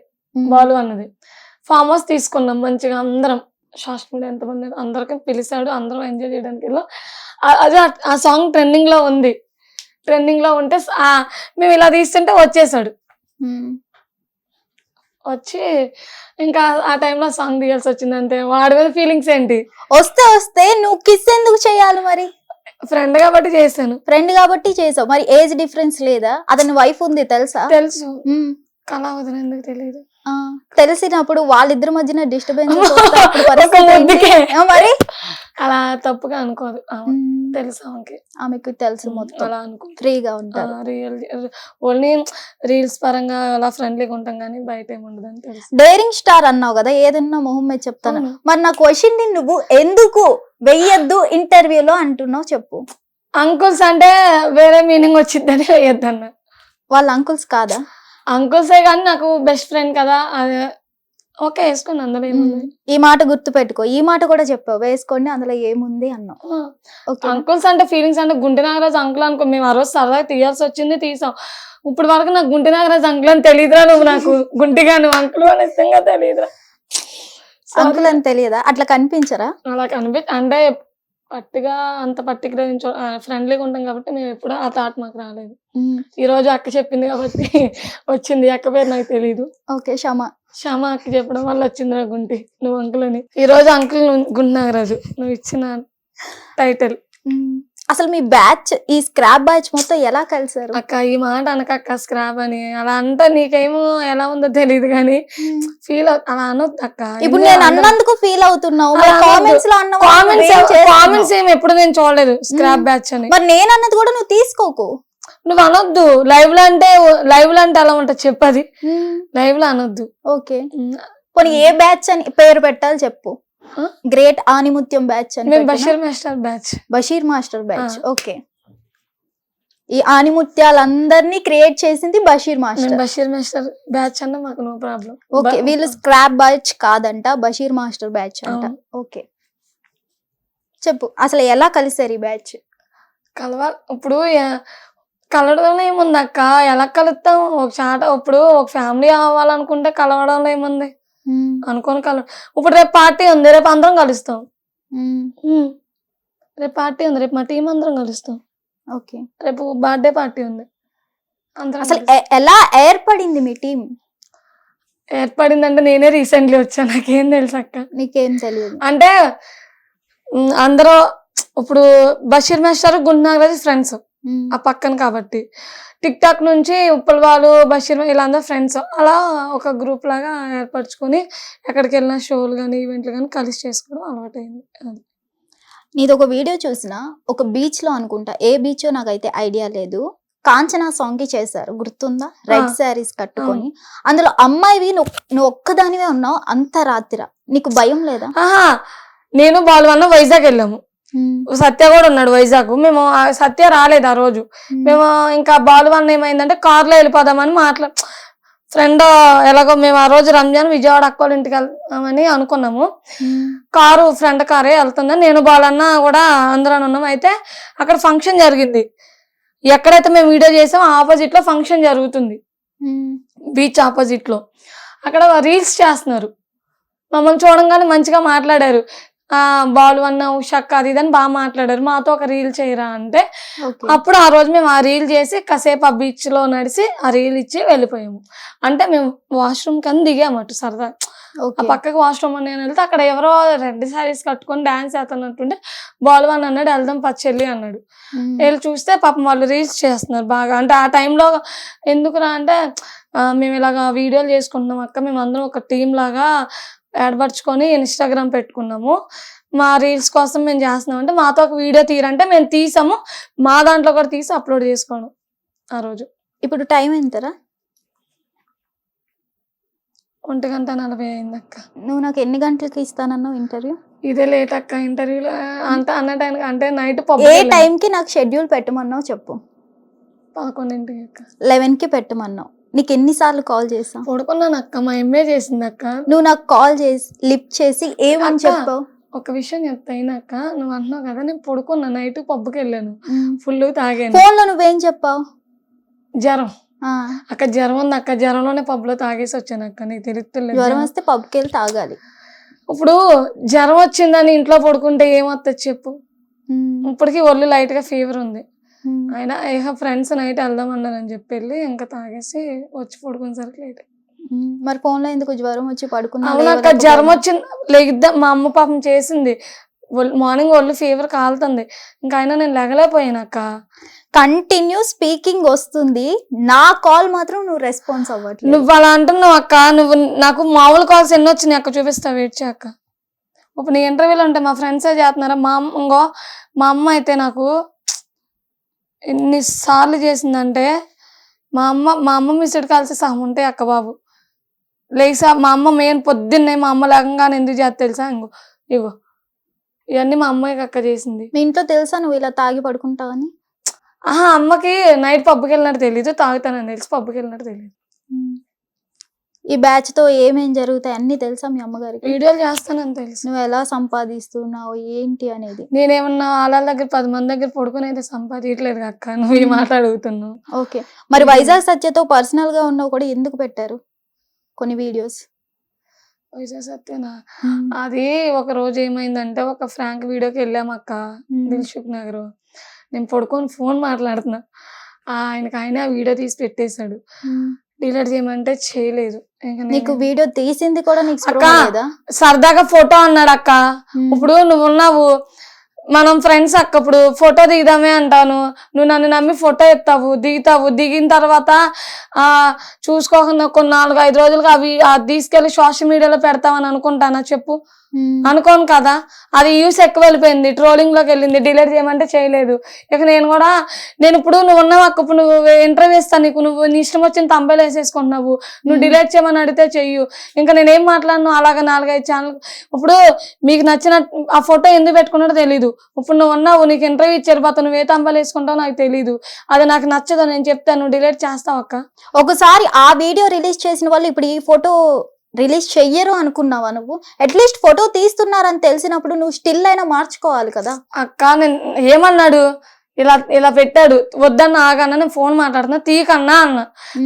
బాలు అన్నది. ఫామ్ హౌస్ తీసుకున్నాం మంచిగా అందరం. సోషల్ మీడియా ఎంతమంది అందరికీ పిలిచాడు, అందరం ఎంజాయ్ చేయడానికి వెళ్ళాం. అదే ఆ సాంగ్ ట్రెండింగ్ లో ఉంది. ట్రెండింగ్ లో ఉంటే మేము ఇలా తీస్తుంటే వచ్చేసాడు. వచ్చి ఇంకా ఆ టైంలో సాంగ్ తీయాల్సి వచ్చింది అంతే. వాడి మీద ఫీలింగ్స్ ఏంటి? వస్తే నువ్వు కిస్ ఎందుకు చేయాలి మరి? ఫ్రెండ్ కాబట్టి చేశాను. ఫ్రెండ్ కాబట్టి చేసావు. మరి ఏజ్ డిఫరెన్స్ లేదా? అతని వైఫ్ ఉంది తెలుసా? తెలుసు. కళావతిని ఎందుకు తెలియదు? తెలిసినప్పుడు వాళ్ళిద్దరి మధ్యన డిస్టర్బెన్స్ మరి అలా తప్పుగా అనుకోదు. తెలుసు ఆమెకు తెలుసు మొత్తం. అలా అనుకో, ఫ్రీగా ఉంటారు. ఓన్లీ రీల్స్ పరంగా అలా ఫ్రెండ్లీగా ఉంటాం కానీ బయట ఏముండదు అని తెలుసు. డేరింగ్ స్టార్ అన్నావు కదా, ఏదన్నా మొహం మీద చెప్తాను. మరి నా క్వశ్చన్ ని నువ్వు ఎందుకు వెయ్యొద్దు ఇంటర్వ్యూలో అంటున్నావు చెప్పు. అంకుల్స్ అంటే వేరే మీనింగ్ వచ్చిందని వెయ్యొద్దు అన్న. వాళ్ళ అంకుల్స్ కాదా? అంకుల్సే కానీ నాకు బెస్ట్ ఫ్రెండ్ కదా. అదే ఓకే వేసుకోండి, అందులో ఏముంది. ఈ మాట గుర్తు పెట్టుకో, ఈ మాట కూడా చెప్పావు, వేసుకోండి అందులో ఏముంది అన్నావు. ఓకే అంకుల్స్ అంటే ఫీలింగ్స్ అంటే గుంటె నాగరాజు అంకుల్ అనుకో, మేము ఆ రోజు సరదాగా తీయాల్సి వచ్చింది, తీసాం. ఇప్పుడు వరకు నాకు గుంటె నాగరాజు అంకుల్ అని తెలియదురా, నువ్వు నాకు గుంటిగా నువ్వు అంకుల్ అని నిజంగా తెలియదురా. అంకుల్ అని తెలియదా? అట్లా కనిపించరా? అలా అంటే పట్టిగా అంత పర్టికులర్ ఫ్రెండ్లీగా ఉంటాం కాబట్టి మేము ఎప్పుడు ఆ థాట్ మాకు రాలేదు. ఈ రోజు అక్క చెప్పింది కాబట్టి వచ్చింది. అక్క పేరు నాకు తెలీదు. ఓకే క్షమ అక్క చెప్పడం వల్ల వచ్చింది నా గుంటి నువ్వు అంకుల్ అని. ఈ రోజు అంకుల్ గుంటి నాగరాజు నువ్వు ఇచ్చిన టైటిల్. అసలు మీ బ్యాచ్, ఈ స్క్రాప్ బ్యాచ్ మొత్తం ఎలా కలిసారు? అక్క ఈ మాట అనక స్క్రాప్ అని అలా అంటే నీకేమో ఎలా ఉందో తెలియదు కానీ ఫీల్ అలా అనొద్దు అక్క. ఇప్పుడు నేను అన్నందుకు ఫీల్ అవుతున్నావు, కామెంట్స్ ఏమి ఎప్పుడు నేను చూడలేదు స్క్రాప్ బ్యాచ్ అని. మరి నేను అన్నది కూడా నువ్వు తీసుకోకు, నువ్వు అనొద్దు. లైవ్ లో అంటే అలా ఉంటుంది, చెప్పది లైవ్ లో అనొద్దు. ఓకే పోనీ ఏ బ్యాచ్ అని పేరు పెట్టాలి చెప్పు. గ్రేట్ ఆనిముత్యం బ్యాచ్ అని. Basheer master batch. Basheer master batch. Okay ఈ ఆనిముత్యాలందరినీ క్రియేట్ చేసింది Basheer master. Basheer master batch అన్న మాకు నో ప్రాబ్లం. ఓకే వీళ్ళు స్క్రాప్ బ్యాచ్ కాదంట, బషీర్ మాస్టర్ బ్యాచ్ అంట. ఓకే చెప్పు అసలు ఎలా కలిసారు ఈ బ్యాచ్? ఇప్పుడు కలవడంలో ఏముంది అక్క, ఎలా కలుస్తాం? ఒక చాట ఇప్పుడు ఒక ఫ్యామిలీ అవ్వాలనుకుంటే కలవడంలో ఏముంది? అనుకోని ఇప్పుడు రేపు పార్టీ ఉంది, రేపు అందరం కలుస్తాం. రేపు పార్టీ ఉంది, రేపు మా టీం అందరం కలుస్తాం. ఓకే రేపు బర్త్డే పార్టీ ఉంది. అసలు ఎలా ఏర్పడింది మీ టీం? ఏర్పడిందంటే నేనే రీసెంట్లీ వచ్చాను, నాకేం తెలుసు అక్క. నీకేం తెలియదు అంటే? అందరూ ఇప్పుడు బషీర్ మాస్టర్ గుంటె నాగరాజు ఫ్రెండ్స్ ఆ పక్కన కాబట్టి, టిక్ టాక్ నుంచి ఉప్పల్ వాళ్ళు బషీర్ వీళ్ళందరూ ఫ్రెండ్స్. అలా ఒక గ్రూప్ లాగా ఏర్పరచుకొని ఎక్కడికి వెళ్ళిన షోలు కానీ ఈవెంట్లు కానీ కలిసి చేసుకోవడం అలవాటైంది. నీది ఒక వీడియో చూసిన, ఒక బీచ్ లో అనుకుంటా, ఏ బీచ్ నాకైతే ఐడియా లేదు, కాంచనా సాంగ్ కి చేశారు గుర్తుందా? రెడ్ శారీస్ కట్టుకొని, అందులో అమ్మాయివి నువ్వు ఒక్కదానివే ఉన్నావు అంత రాత్రి, నీకు భయం లేదా? నేను బాలువన్న వైజాగ్ వెళ్ళాము, సత్య కూడా ఉన్నాడు వైజాగ్. మేము సత్య రాలేదు ఆ రోజు. మేము ఇంకా బాలువన్న ఏమైందంటే కార్లో వెళ్ళిపోదామని ఫ్రెండ్ ఎలాగో మేము ఆ రోజు రంజాన్ విజయవాడ అక్కోళ్ళ ఇంటికి వెళ్తామని అనుకున్నాము. కారు ఫ్రెండ్ కారే వెళ్తుందని నేను బాలన్న కూడా అందరం ఉన్నాం. అయితే అక్కడ ఫంక్షన్ జరిగింది, ఎక్కడైతే మేము వీడియో చేసామో ఆపోజిట్ లో ఫంక్షన్ జరుగుతుంది, బీచ్ ఆపోజిట్ లో. అక్కడ రీల్స్ చేస్తున్నారు, మమ్మల్ని చూడంగానే మంచిగా మాట్లాడారు. బాలు అన్న ఉషక్క అది ఇదని బాగా మాట్లాడారు. మాతో ఒక రీల్ చేయరా అంటే అప్పుడు ఆ రోజు మేము ఆ రీల్ చేసి కాసేపు ఆ బీచ్ లో నడిచి ఆ రీల్ ఇచ్చి వెళ్ళిపోయాము. అంటే మేము వాష్రూమ్ కని దిగామటు సరదా. ఆ పక్కకి వాష్రూమ్ అని నేను వెళ్తే అక్కడ ఎవరో రెడ్ శారీస్ కట్టుకొని డాన్స్ చేస్తున్నట్టుంటే బాలు అని అన్నాడు, వెళ్దాం పచ్చెల్లి అన్నాడు. వెళ్ళి చూస్తే పాపం వాళ్ళు రీల్స్ చేస్తున్నారు బాగా. అంటే ఆ టైంలో ఎందుకురా అంటే మేము ఇలాగా వీడియోలు చేసుకుంటున్నాం అక్క, మేము అందరం ఒక టీం లాగా ఏర్పరచుకొని ఇన్స్టాగ్రామ్ పెట్టుకున్నాము, మా రీల్స్ కోసం మేము చేస్తున్నాం అంటే మాతో ఒక వీడియో తీరంటే మేము తీసాము, మా దాంట్లో కూడా తీసి అప్లోడ్ చేసుకోవడం ఆ రోజు. ఇప్పుడు టైం ఎంతరా? 1:40 అయింది అక్క. నువ్వు నాకు ఎన్ని గంటలకి ఇస్తానన్నావు ఇంటర్వ్యూ? ఇదే లేట్ అక్క ఇంటర్వ్యూలో అంతా అన్న టైం అంటే నైట్. ఏ టైంకి నాకు షెడ్యూల్ పెట్టమన్నావు చెప్పు? 11కి అక్క. 11కి పెట్టమన్నావు. నీకు ఎన్నిసార్లు కాల్ చేసా? పడుకున్నాను అక్క, మా ఎంఏ చేసింది అక్క. నువ్వు నాకు కాల్ చేసి లిఫ్ట్ చేసి ఏమని చెప్పావు? ఒక విషయం చెప్తాయినాక, నువ్వు అంటున్నావు కదా నేను పడుకున్నా, నైట్ పబ్కి వెళ్ళాను, ఫుల్ తాగాను. ఫోన్ లో నువ్వేం చెప్పావు? జ్వరం అక్క, జ్వరం ఉంది అక్క, జ్వరంలోనే పబ్ లో తాగేసి వచ్చాను అక్క. నీకు తెలుస్తుంది జ్వరం వస్తే పబ్కి వెళ్ళి తాగాలి. ఇప్పుడు జ్వరం వచ్చిందని ఇంట్లో పడుకుంటే ఏమవుతుంది చెప్పు? ఇప్పటికీ ఒళ్ళు లైట్ గా ఫీవర్ ఉంది, అయినా ఫ్రెండ్స్ నైట్ వెళ్దాం అన్నారని చెప్పి వెళ్ళి ఇంకా తాగేసి వచ్చి పడుకునేసరికి లేట్. మరి ఫోన్ లో ఎందుకు జ్వరం వచ్చి పడుకున్నా? అవునక్క, జ్వరం వచ్చింది లేద్దా, మా అమ్మ పాపం చేసింది, మార్నింగ్ ఒళ్ళు ఫీవర్ కాలుతుంది, ఇంకా అయినా నేను లెగలేకపోయానక్క. కంటిన్యూ స్పీకింగ్ వస్తుంది, నా కాల్ మాత్రం నువ్వు రెస్పాన్స్ అవ్వట్లేదు. నువ్వు అలా అంటున్నావు అక్క, నువ్వు నాకు మామూలు కాల్స్ ఎన్ని వచ్చినాయి అక్క చూపిస్తా, వెయిట్ చేయక్క. ఇప్పుడు నీ ఇంటర్వ్యూలో ఉంటే మా ఫ్రెండ్సే చేస్తున్నారా, మా అమ్మ అయితే నాకు ఎన్నిసార్లు చేసిందంటే, మా అమ్మ మిస్డ్ కాల్స్ సహం ఉంటాయి అక్క బాబు. లేసా మా అమ్మ మెయిన్ పొద్దున్నే మా అమ్మ లేకంగానే ఎందుకు చేస్తా తెలుసా, ఇగో ఇవన్నీ మా అమ్మాయికి అక్క చేసింది. మీ ఇంట్లో తెలుసా నువ్వు ఇలా తాగి పడుకుంటావని? అమ్మకి నైట్ పబ్కి వెళ్ళినట్టు తెలీదు, తాగుతానని తెలిసి పబ్కి వెళ్ళినట్టు తెలీదు. ఈ బ్యాచ్ తో ఏమేం జరుగుతాయి అన్ని తెలుసా మీ అమ్మగారికి? వీడియోలు చేస్తానని తెలుసు. నువ్వు ఎలా సంపాదిస్తున్నావు ఏంటి అనేది? నేనేమన్నా వాళ్ళ దగ్గర 10 మంది దగ్గర పడుకుని అయితే సంపాదించలేదు అక్క, నువ్వు ఈ మాట అడుగుతున్నావు. ఓకే, మరి వైజాగ్ సత్యతో పర్సనల్ గా ఉన్నావు కూడా ఎందుకు పెట్టారు కొన్ని వీడియోస్? వైజాగ్ సత్యనా, అది ఒక రోజు ఏమైందంటే ఒక ఫ్రాంక్ వీడియోకి వెళ్ళామక్క దిల్సుఖ్ నగర్. నేను పడుకొని ఫోన్ మాట్లాడుతున్నా, ఆయనకి ఆయన ఆ వీడియో తీసి పెట్టేశాడు. డిలీట్ చేయమంటే చేయలేదు. నీకు వీడియో తీసింది కూడా నీకు అక్క సరదాగా ఫోటో అన్నాడు అక్క. ఇప్పుడు నువ్వు ఉన్నావు, మనం ఫ్రెండ్స్ అక్క, ఇప్పుడు ఫోటో దిగుదామే అంటాను, నువ్వు నన్ను నమ్మి ఫోటో ఎత్తావు, దిగుతావు, దిగిన తర్వాత చూసుకోకుండా కొన్ని 4-5 రోజులుగా అవి తీసుకెళ్లి సోషల్ మీడియాలో పెడతావని అనుకుంటానా చెప్పు? అనుకోను కదా. అది యూస్ ఎక్కువ వెళ్ళిపోయింది, ట్రోలింగ్ లోకి వెళ్ళింది, డిలీట్ చేయమంటే చేయలేదు. ఇక నేను ఇప్పుడు నువ్వు ఉన్నావు అక్క, ఇప్పుడు నువ్వు ఇంటర్వ్యూ ఇస్తాను నీకు, నువ్వు నీ ఇష్టం వచ్చిన తంబైలు వేసేసుకుంటున్నావు, నువ్వు డిలీట్ చేయమని అడిగితే చెయ్యు. ఇంకా నేనేం మాట్లాడను, అలాగా 4-5 ఛానల్. ఇప్పుడు మీకు నచ్చిన ఆ ఫోటో ఎందుకు పెట్టుకున్నాడో తెలీదు. ఇప్పుడు నువ్వు ఉన్నావు, నీకు ఇంటర్వ్యూ ఇచ్చారు, పోతా నువ్వు ఏ తంబైలు వేసుకుంటావు నాకు తెలీదు, అది నాకు నచ్చదు, నేను చెప్తాను, నువ్వు డిలీట్ చేస్తావు అక్క. ఒకసారి ఆ వీడియో రిలీజ్ చేసిన వాళ్ళు ఇప్పుడు ఈ ఫోటో రిలీజ్ చెయ్యరు అనుకున్నావా నువ్వు? అట్లీస్ట్ ఫోటో తీస్తున్నారని తెలిసినప్పుడు నువ్వు స్టిల్ అయినా మార్చుకోవాలి కదా అక్క. నేను ఏమన్నాడు, ఇలా పెట్టాడు, వద్దన్న ఆగన్నా, నేను ఫోన్ మాట్లాడుతున్నా, తీకన్నా అన్న,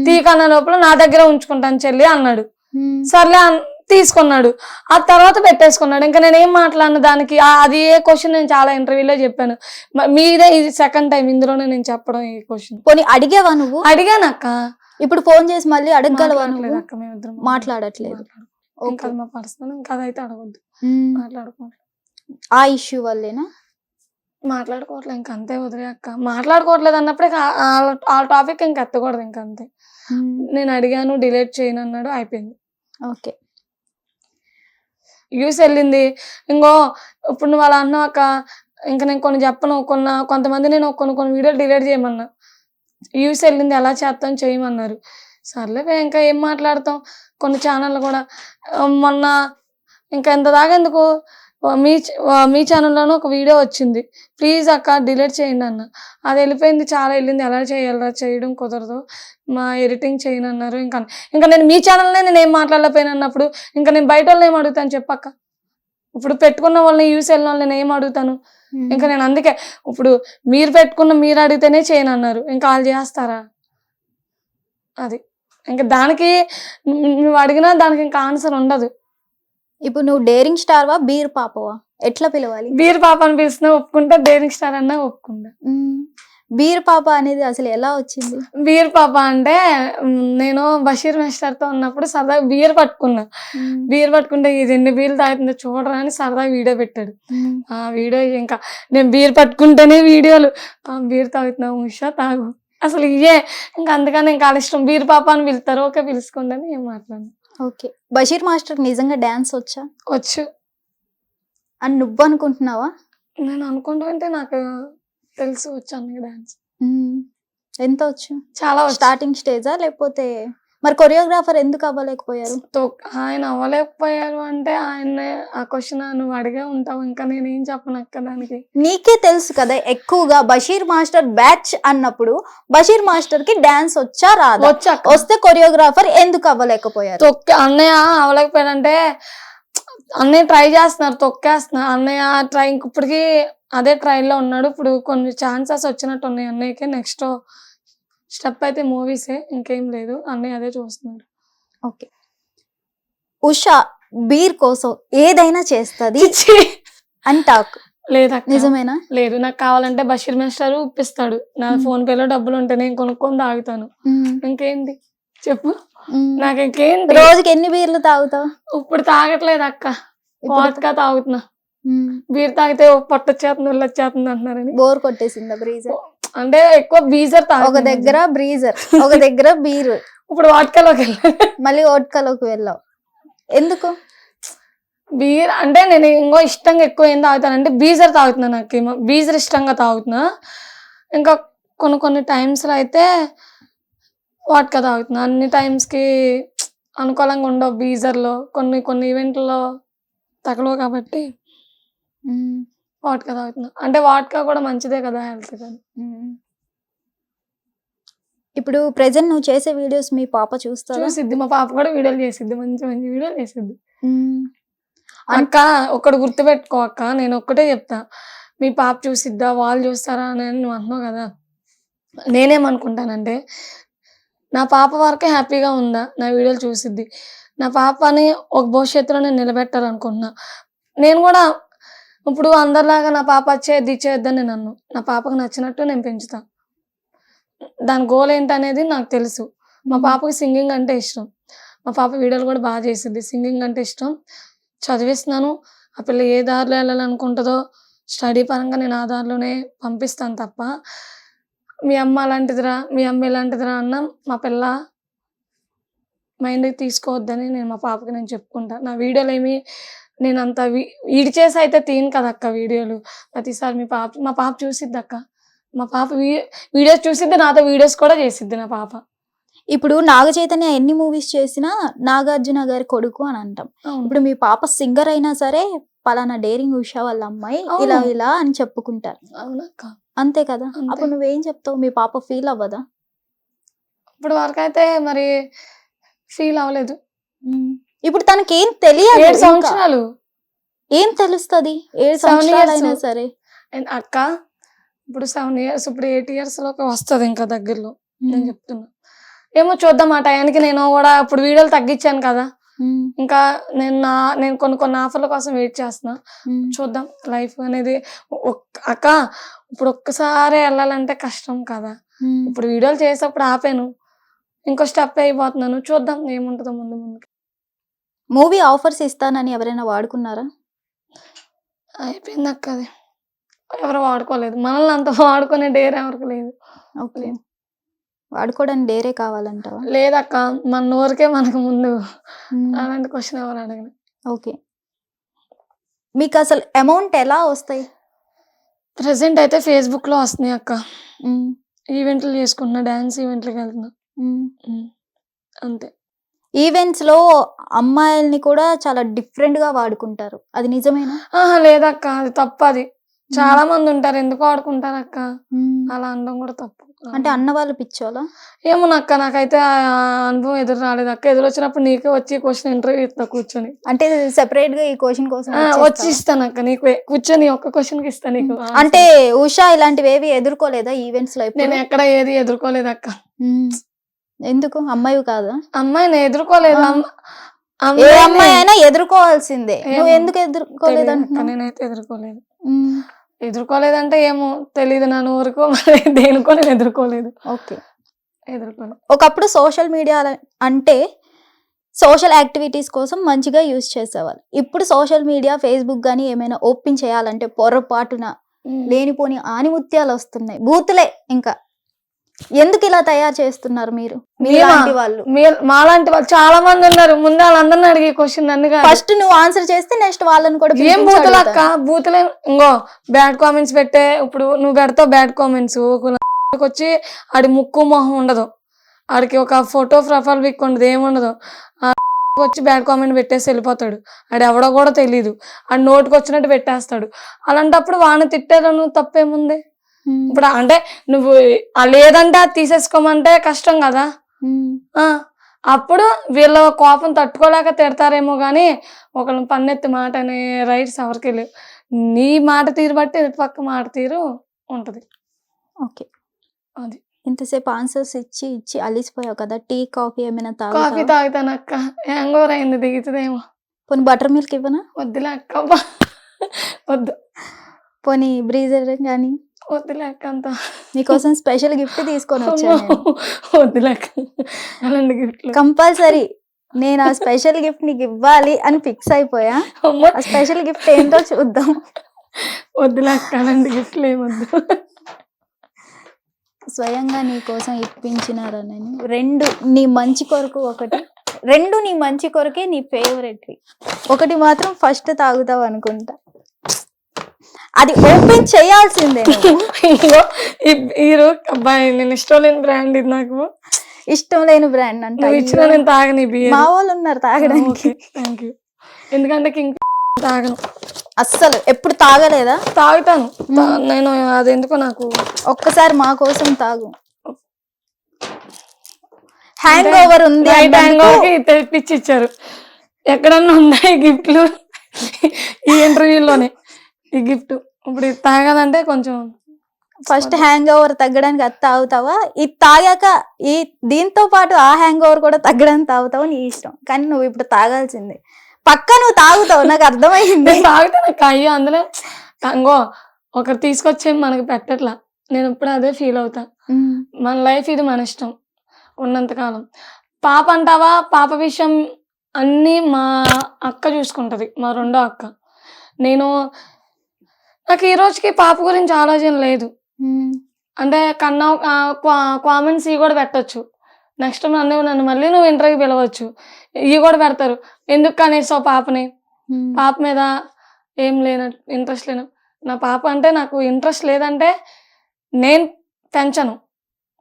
తీకన్నా లోపల నా దగ్గర ఉంచుకుంటాను చెల్లి అన్నాడు. సర్లే తీసుకున్నాడు, ఆ తర్వాత పెట్టేసుకున్నాడు. ఇంకా నేనేం మాట్లాడిన దానికి? అది ఏ క్వశ్చన్ నేను చాలా ఇంటర్వ్యూలో చెప్పాను, మీదే ఇది సెకండ్ టైం ఇందులోనే నేను చెప్పడం ఈ క్వశ్చన్. పోనీ అడిగావా నువ్వు? అడిగాను అక్క. ఇప్పుడు ఫోన్ చేసి మళ్ళీ అడగగలవా? అక్క మేమిద్దరం మాట్లాడట్లేదు. ఇంకా మా పర్సనల్ ఇంకా అదైతే అడగొద్దు, మాట్లాడుకోవట్లేదు. ఆ ఇష్యూ వల్లేనా? మాట్లాడుకోవట్లేదు, ఇంక అంతే, వదిలే అక్క. మాట్లాడుకోవట్లేదు అన్నప్పుడే ఆ టాపిక్ ఇంక ఎత్తకూడదు, ఇంక అంతే. నేను అడిగాను, డిలీట్ చేయను అన్నాడు, అయిపోయింది. ఓకే, యూస్ వెళ్ళింది. ఇంకో ఇప్పుడు నువ్వు అలా అన్నావు అక్క, ఇంకా నేను కొన్ని చెప్పను, కొంతమంది నేను కొన్ని వీడియోలు డిలీట్ చేయమన్నా, యూస్ వెళ్ళింది, ఎలా చేస్తాం చేయమన్నారు. సర్లే ఇంకా ఏం మాట్లాడతాం. కొన్ని ఛానళ్ళు కూడా మొన్న ఇంకా ఎంత దాకా ఎందుకు, మీ ఛానల్లోనూ ఒక వీడియో వచ్చింది, ప్లీజ్ అక్క డిలీట్ చేయండి అన్న, అది వెళ్ళిపోయింది, చాలా వెళ్ళింది, ఎలా చేయాలా, చేయడం కుదరదు, మా ఎడిటింగ్ చేయను అన్నారు. ఇంకా నేను మీ ఛానల్నే నేను ఏం మాట్లాడలేకపోయినా అన్నప్పుడు ఇంకా నేను బయట వాళ్ళని ఏం అడుగుతాను చెప్పక్క? ఇప్పుడు పెట్టుకున్న వాళ్ళని, యూస్ వెళ్ళిన వాళ్ళని నేను ఏం అడుగుతాను? ఇంకా నేను అందుకే ఇప్పుడు మీరు అడిగితేనే చేయను అన్నారు, ఇంకా వాళ్ళు చేస్తారా? అది ఇంకా దానికి నువ్వు అడిగినా దానికి ఇంకా ఆన్సర్ ఉండదు. ఇప్పుడు నువ్వు డేరింగ్ స్టార్ వా బీర్ పాపవా? ఎట్లా పిలవాలి? బీర్ పాప అని పిలిచినా ఒప్పుకుంటా, డేరింగ్ స్టార్ అన్నా ఒప్పుకుంటా. బీర్ పాప అనేది అసలు ఎలా వచ్చింది? బీర్ పాప అంటే నేను బషీర్ మాస్టర్ తో ఉన్నప్పుడు సరదాగా బీర్ పట్టుకుంటే ఇది ఎన్ని బీర్లు తాగుతుందో చూడరా అని సరదాగా వీడియో పెట్టాడు. ఆ వీడియో ఇంకా నేను బీర్ పట్టుకుంటేనే వీడియోలు, బీర్ తాగుతున్నావు ఉషా తాగు, అసలు ఇవే. ఇంకా అందుకని ఇంకా ఇష్టం, బీర్ పాప అని పిలుస్తారు, ఓకే పిలుచుకుంటాను, ఏం మాట్లాడు. ఓకే, బషీర్ మాస్టర్ నిజంగా డాన్స్ వచ్చా? వచ్చు అని నువ్వు అనుకుంటున్నావా? నేను అనుకుంటా, నాకు తెలుసు వచ్చు అన్న డాన్స్. ఎంత వచ్చు? చాలా స్టార్టింగ్ స్టేజా లేకపోతే? మరి కొరియోగ్రాఫర్ ఎందుకు అవ్వలేకపోయారు? ఆయన అవ్వలేకపోయారు అంటే ఆయన ఆ క్వశ్చన్ నువ్వు అడిగే ఉంటావు, ఇంకా నేనేం చెప్పను అక్క దానికి. నీకే తెలుసు కదా, ఎక్కువగా బషీర్ మాస్టర్ బ్యాచ్ అన్నప్పుడు బషీర్ మాస్టర్ కి డాన్స్ వచ్చా రాదా? వస్తే కొరియోగ్రాఫర్ ఎందుకు అవ్వలేకపోయారు? అన్నయ్య అవ్వలేకపోయాడంటే అన్నయ్య ట్రై చేస్తున్నారు, తొక్కేస్తున్నారు. అన్నయ్య ట్రై ఇప్పటికి అదే ట్రైల్లో ఉన్నాడు. ఇప్పుడు కొన్ని ఛాన్సెస్ వచ్చినట్టు ఉన్నాయి అన్నయ్యకి. నెక్స్ట్ స్టెప్ అయితే మూవీసే, ఇంకేం లేదు, అన్నయ్య అదే చూస్తున్నాడు. ఓకే, ఉషా బీర్ కోసం ఏదైనా చేస్తుంది అంటాకు లేదా? నిజమేనా? లేదు, నాకు కావాలంటే బషీర్ మాస్టర్ ఉప్పిస్తాడు, నా ఫోన్ పేలో డబ్బులు ఉంటే నేను కొనుక్కొని తాగుతాను, ఇంకేంటి చెప్పు. నాకు ఇంకేంటి, రోజుకి ఎన్ని బీర్లు తాగుతావు? ఇప్పుడు తాగట్లేదు అక్క, వాడ్కా తాగుతున్నా. బీర్ తాగితే పొట్టొచ్చేస్తుంది, వచ్చేస్తుంది అంటున్నారని. బోర్ కొట్టేసిందా బ్రీజర్? అంటే ఎక్కువ బీజర్ ఒక దగ్గర బ్రీజర్, ఒక దగ్గర బీర్, ఇప్పుడు వాడ్కాలోకి వెళ్ళా, మళ్ళీ వాడ్కాలోకి వెళ్ళావు ఎందుకు? బీర్ అంటే నేను ఇంకో ఇష్టంగా ఎక్కువ ఏం తాగుతానంటే బీజర్ తాగుతున్నా, నాకేమో బీజర్ ఇష్టంగా తాగుతున్నా. ఇంకా కొన్ని టైమ్స్లో అయితే వాడ్కా తాగుతున్నా. అన్ని టైమ్స్కి అనుకూలంగా ఉండవు బీజర్లో, కొన్ని ఈవెంట్లో తగలవు కాబట్టి వాడ్కా తాగుతున్నా. అంటే వాడ్కా కూడా మంచిదే కదా హెల్త్ కానీ. ఇప్పుడు ప్రెసెంట్ నువ్వు చేసే వీడియోస్ మీ పాప చూస్తారా? చూసిద్ది, మా పాప కూడా వీడియోలు చేసిద్ది, మంచి మంచి వీడియోలు చేసిద్ది. ఉమ్. అక్క ఒకటి గుర్తుపెట్టుకో అక్క, నేను ఒక్కటే చెప్తా, మీ పాప చూసిద్దా వాళ్ళు చూస్తారా అని నువ్వు అంటున్నావు కదా. నేనేమనుకుంటానంటే నా పాప వరకే హ్యాపీగా ఉందా నా వీడియోలు చూసిద్ది, నా పాపని ఒక భవిష్యత్తులో నేను నిలబెట్టాలనుకుంటున్నా. నేను కూడా ఇప్పుడు అందరిలాగా నా పాప వచ్చేది ఇచ్చేద్దని నేను అన్ను, నా పాపకు నచ్చినట్టు నేను పెంచుతా. దాని గోల్ ఏంటనేది నాకు తెలుసు. మా పాపకి సింగింగ్ అంటే ఇష్టం, మా పాప వీడియోలు కూడా బాగా చేసిద్ది, సింగింగ్ అంటే ఇష్టం. చదివిస్తున్నాను, ఆ పిల్ల ఏ దారిలో వెళ్ళాలనుకుంటుందో స్టడీ పరంగా నేను ఆ దారిలోనే పంపిస్తాను తప్ప మీ అమ్మ అలాంటిదిరా మీ అమ్మ ఇలాంటిదిరా అన్న మా పిల్ల మైండ్కి తీసుకోవద్దని నేను మా పాపకి నేను చెప్పుకుంటా. నా వీడియోలు ఏమి నేను అంత ఈడి చేసి అయితే తీను కదక్క వీడియోలు. ప్రతిసారి మా పాప చూసిద్ది అక్క, మా పాప వీడియోస్ చూసిద్ది, నాతో వీడియోస్ కూడా చేసిద్ది నా పాప. ఇప్పుడు నాగ చైతన్య ఎన్ని మూవీస్ చేసినా నాగార్జున గారి కొడుకు అని అంటాం. ఇప్పుడు మీ పాప సింగర్ అయినా సరే పలానా డేరింగ్ ఉషా వాళ్ళ అమ్మాయి ఇలా ఇలా అని చెప్పుకుంటారు. అవునక్క, అంతే కదా. అప్పుడు నువ్వేం చెప్తావు? మీ పాప ఫీల్ అవ్వదా? ఇప్పుడు వరకు అయితే మరి ఫీల్ అవ్వలేదు. ఇప్పుడు తనకి ఏం తెలియదు, 7 సంవత్సరాలు ఏం తెలుస్తుంది? 7 సంవత్సరాలు అయినా సరే అక్క. ఇప్పుడు 7 years, ఇప్పుడు 8 years లోకి వస్తుంది ఇంకా దగ్గరలో. నేను చెప్తున్నా ఏమో చూద్దాం. ఆ టయానికి నేను కూడా ఇప్పుడు వీడియోలు తగ్గించాను కదా, ఇంకా నేను కొన్ని ఆఫర్ల కోసం వెయిట్ చేస్తున్నా. చూద్దాం. లైఫ్ అనేది అక్క ఇప్పుడు ఒక్కసారి వెళ్ళాలంటే కష్టం కదా. ఇప్పుడు వీడియోలు చేసేటప్పుడు ఆపాను, ఇంకో స్టెప్ అయిపోతున్నాను. చూద్దాం ఏముంటుందో ముందు ముందు. మూవీ ఆఫర్స్ ఇస్తానని ఎవరైనా వాడుకున్నారా? అయిపోయింది అక్క, అది ఎవరు వాడుకోలేదు. మనల్ని అంత వాడుకునే డేర్ ఎవరికి లేదు. ఓకే, వాడుకోవడానికి డేరే కావాలంటావా? లేదక్క, మన నోరుకే మనకు ముందు అలాంటి క్వశ్చన్ ఎవరు అడగను. ఓకే, మీకు అసలు అమౌంట్ ఎలా వస్తాయి? ప్రెసెంట్ అయితే ఫేస్బుక్ లో వస్తున్నాయి అక్క. ఈవెంట్లు చేసుకుంటున్నా, డాన్స్ ఈవెంట్లకి వెళ్తున్నా అంతే. ఈవెంట్స్ లో అమ్మాయిల్ని కూడా చాలా డిఫరెంట్ గా వాడుకుంటారు, అది నిజమేనా? లేదక్క, అది తప్పు. అది చాలా మంది ఉంటారు, ఎందుకు వాడుకుంటారు అక్క? అలా అనడం కూడా తప్పు. అంటే అన్న వాళ్ళు పిచ్చోలా ఏమోనక్క, నాకైతే ఆ అనుభవం ఎదురు రాలేదు అక్క. ఎదురు వచ్చినప్పుడు నీకే వచ్చి క్వశ్చన్ ఇంటర్వ్యూ ఇస్తా కూర్చొని. అంటే సెపరేట్ గా ఈ క్వశ్చన్ కోసం వచ్చి ఇస్తాను అక్క, నీకు కూర్చొని ఒక్క క్వశ్చన్ కి ఇస్తా నీకు. అంటే ఉషా ఇలాంటివి ఏవి ఎదుర్కోలేదా ఈవెంట్స్ లో? నేను ఎక్కడ ఏది ఎదుర్కోలేదు అక్క. ఎందుకు? అమ్మాయి కాదా? అమ్మాయిని ఎదుర్కోలేదు. ఏ అమ్మాయి అయినా ఎదుర్కోవాల్సిందే, నువ్వు ఎందుకు ఎదుర్కోలేదు? నేనైతే ఎదుర్కోలేదంటే ఏమో తెలీదు, నా ఊరుకో మరి దేనికో నేను ఎదుర్కోలేదు. ఓకే, ఎదుర్కోలేదు. ఒకప్పుడు సోషల్ మీడియా అంటే సోషల్ యాక్టివిటీస్ కోసం మంచిగా యూజ్ చేసేవాళ్ళు. ఇప్పుడు సోషల్ మీడియా ఫేస్బుక్ కానీ ఏమైనా ఓపెన్ చేయాలంటే పొరపాటున లేనిపోని ఆనిముత్యాలు వస్తున్నాయి, బూతులే. ఇంకా ఎందుకు ఇలా తయారు చేస్తున్నారు మీరు? మీలాంటి వాళ్ళు, మాలాంటి వాళ్ళు చాలా మంది ఉన్నారు. ముందు వాళ్ళందరినీ అడిగే క్వశ్చన్ నన్ను ఫస్ట్ నువ్వు ఆన్సర్ చేస్తే నెక్స్ట్ వాళ్ళని కూడా. ఏం బూతులు అక్క? బూతులే. ఇంకో బ్యాడ్ కామెంట్స్ పెట్టే, ఇప్పుడు నువ్వు పెడతావు బ్యాడ్ కామెంట్స్, వచ్చి ఆడి ముక్కు మొహం ఉండదు, ఆడికి ఒక ఫోటో ప్రొఫైల్ పిక్ ఉండదు, ఏముండదు, వచ్చి బ్యాడ్ కామెంట్ పెట్టేసి వెళ్ళిపోతాడు. ఆడు ఎవడో కూడా తెలీదు, ఆడు నోటికి వచ్చినట్టు పెట్టేస్తాడు. అలాంటప్పుడు వాడిని తిట్టారను తప్పేముంది? ఇప్పుడు అంటే నువ్వు లేదంటే అది తీసేసుకోమంటే కష్టం కదా. అప్పుడు వీళ్ళ కోపం తట్టుకోలేక తిడతారేమో గానీ ఒకళ్ళని పన్నెత్తి మాట అనే రైట్స్ ఎవరికి లేవు. నీ మాట తీరు బట్టి ఇటు పక్క మాట తీరు ఉంటది. ఓకే, అది. ఇంతసేపు ఆన్సర్స్ ఇచ్చి ఇచ్చి అలిసిపోయావు కదా, టీ కాఫీ ఏమైనా కాఫీ తాగుతాను అక్క, హ్యాంగ్ ఓవర్ అయింది, దిగుతుందేమో. పోనీ బటర్ మిల్క్ ఇవ్వనా? వద్దులే అక్క, వద్దు. పోనీ బ్రీజర్ కానీ? వద్దులే అక్క, అంతా నీకోసం స్పెషల్ గిఫ్ట్ తీసుకొని వచ్చాను. వద్దులే అక్క, అలాంటి గిఫ్ట్ కంపల్సరీ నేను ఆ స్పెషల్ గిఫ్ట్ నీకు ఇవ్వాలి అని ఫిక్స్ అయిపోయా. ఆ స్పెషల్ గిఫ్ట్ ఏంటో చూద్దాం. వద్దులే అక్క, అలాంటి గిఫ్ట్లు ఏమొద్దు. స్వయంగా నీ కోసం ఇప్పించినారా నేను? 2 నీ మంచి కొరకు, 2 నీ మంచి కొరకే, నీ ఫేవరెట్. 1 మాత్రం ఫస్ట్ తాగుతావు అనుకుంటా, అది ఓపెన్ చేయాల్సిందే. అబ్బాయి నేను ఇష్టం లేని బ్రాండ్ ఇది, నాకు ఇష్టం లేని బ్రాండ్ అంటే ఇచ్చిన నేను తాగని. మా వాళ్ళు ఉన్నారు తాగడానికి. Thank you. ఎందుకంటే తాగను అస్సలు. ఎప్పుడు తాగలేదా? తాగుతాను నేను, అది ఎందుకో నాకు. ఒక్కసారి మా కోసం తాగు. హ్యాంగ్ ఓవర్ ఉంది నైట్ హ్యాంగ్ అన్నందుకు ఓవర్ కి తెప్పించి ఇచ్చారు. ఎక్కడన్నా ఉన్నాయి గిఫ్ట్లు ఈ ఇంటర్వ్యూలోనే ఈ గిఫ్ట్. ఇప్పుడు ఇది తాగదంటే కొంచెం ఫస్ట్ హ్యాంగ్ ఓవర్ తగ్గడానికి అది తాగుతావా, ఇది తాగాక ఈ దీంతో పాటు ఆ హ్యాంగ్ ఓవర్ కూడా తగ్గడానికి తాగుతావా నీ ఇష్టం, కానీ నువ్వు ఇప్పుడు తాగాల్సిందే. పక్క నువ్వు తాగుతావు, నాకు అర్థమైంది. నేను తాగితే నాకు అయ్యో అందులో అంగో ఒకరు తీసుకొచ్చి మనకి పెట్టట్లా. నేను ఇప్పుడు అదే ఫీల్ అవుతా. మన లైఫ్ ఇది, మన ఇష్టం ఉన్నంతకాలం. పాప అంటావా, పాప విషయం అన్నీ మా అక్క చూసుకుంటది, మా రెండో అక్క. నాకు ఈ రోజుకి పాప గురించి ఆలోచన లేదు. అంటే కన్నా కామెంట్స్ ఇవి కూడా పెట్టచ్చు. నెక్స్ట్ నన్ను మళ్ళీ నువ్వు ఇంటర్వ్యూ పిలవచ్చు, ఇవి కూడా పెడతారు. ఎందుకు కనేసావు పాపని, పాప మీద ఏం ఇంట్రెస్ట్ లేను. నా పాప అంటే నాకు ఇంట్రెస్ట్ లేదంటే నేను పెంచను.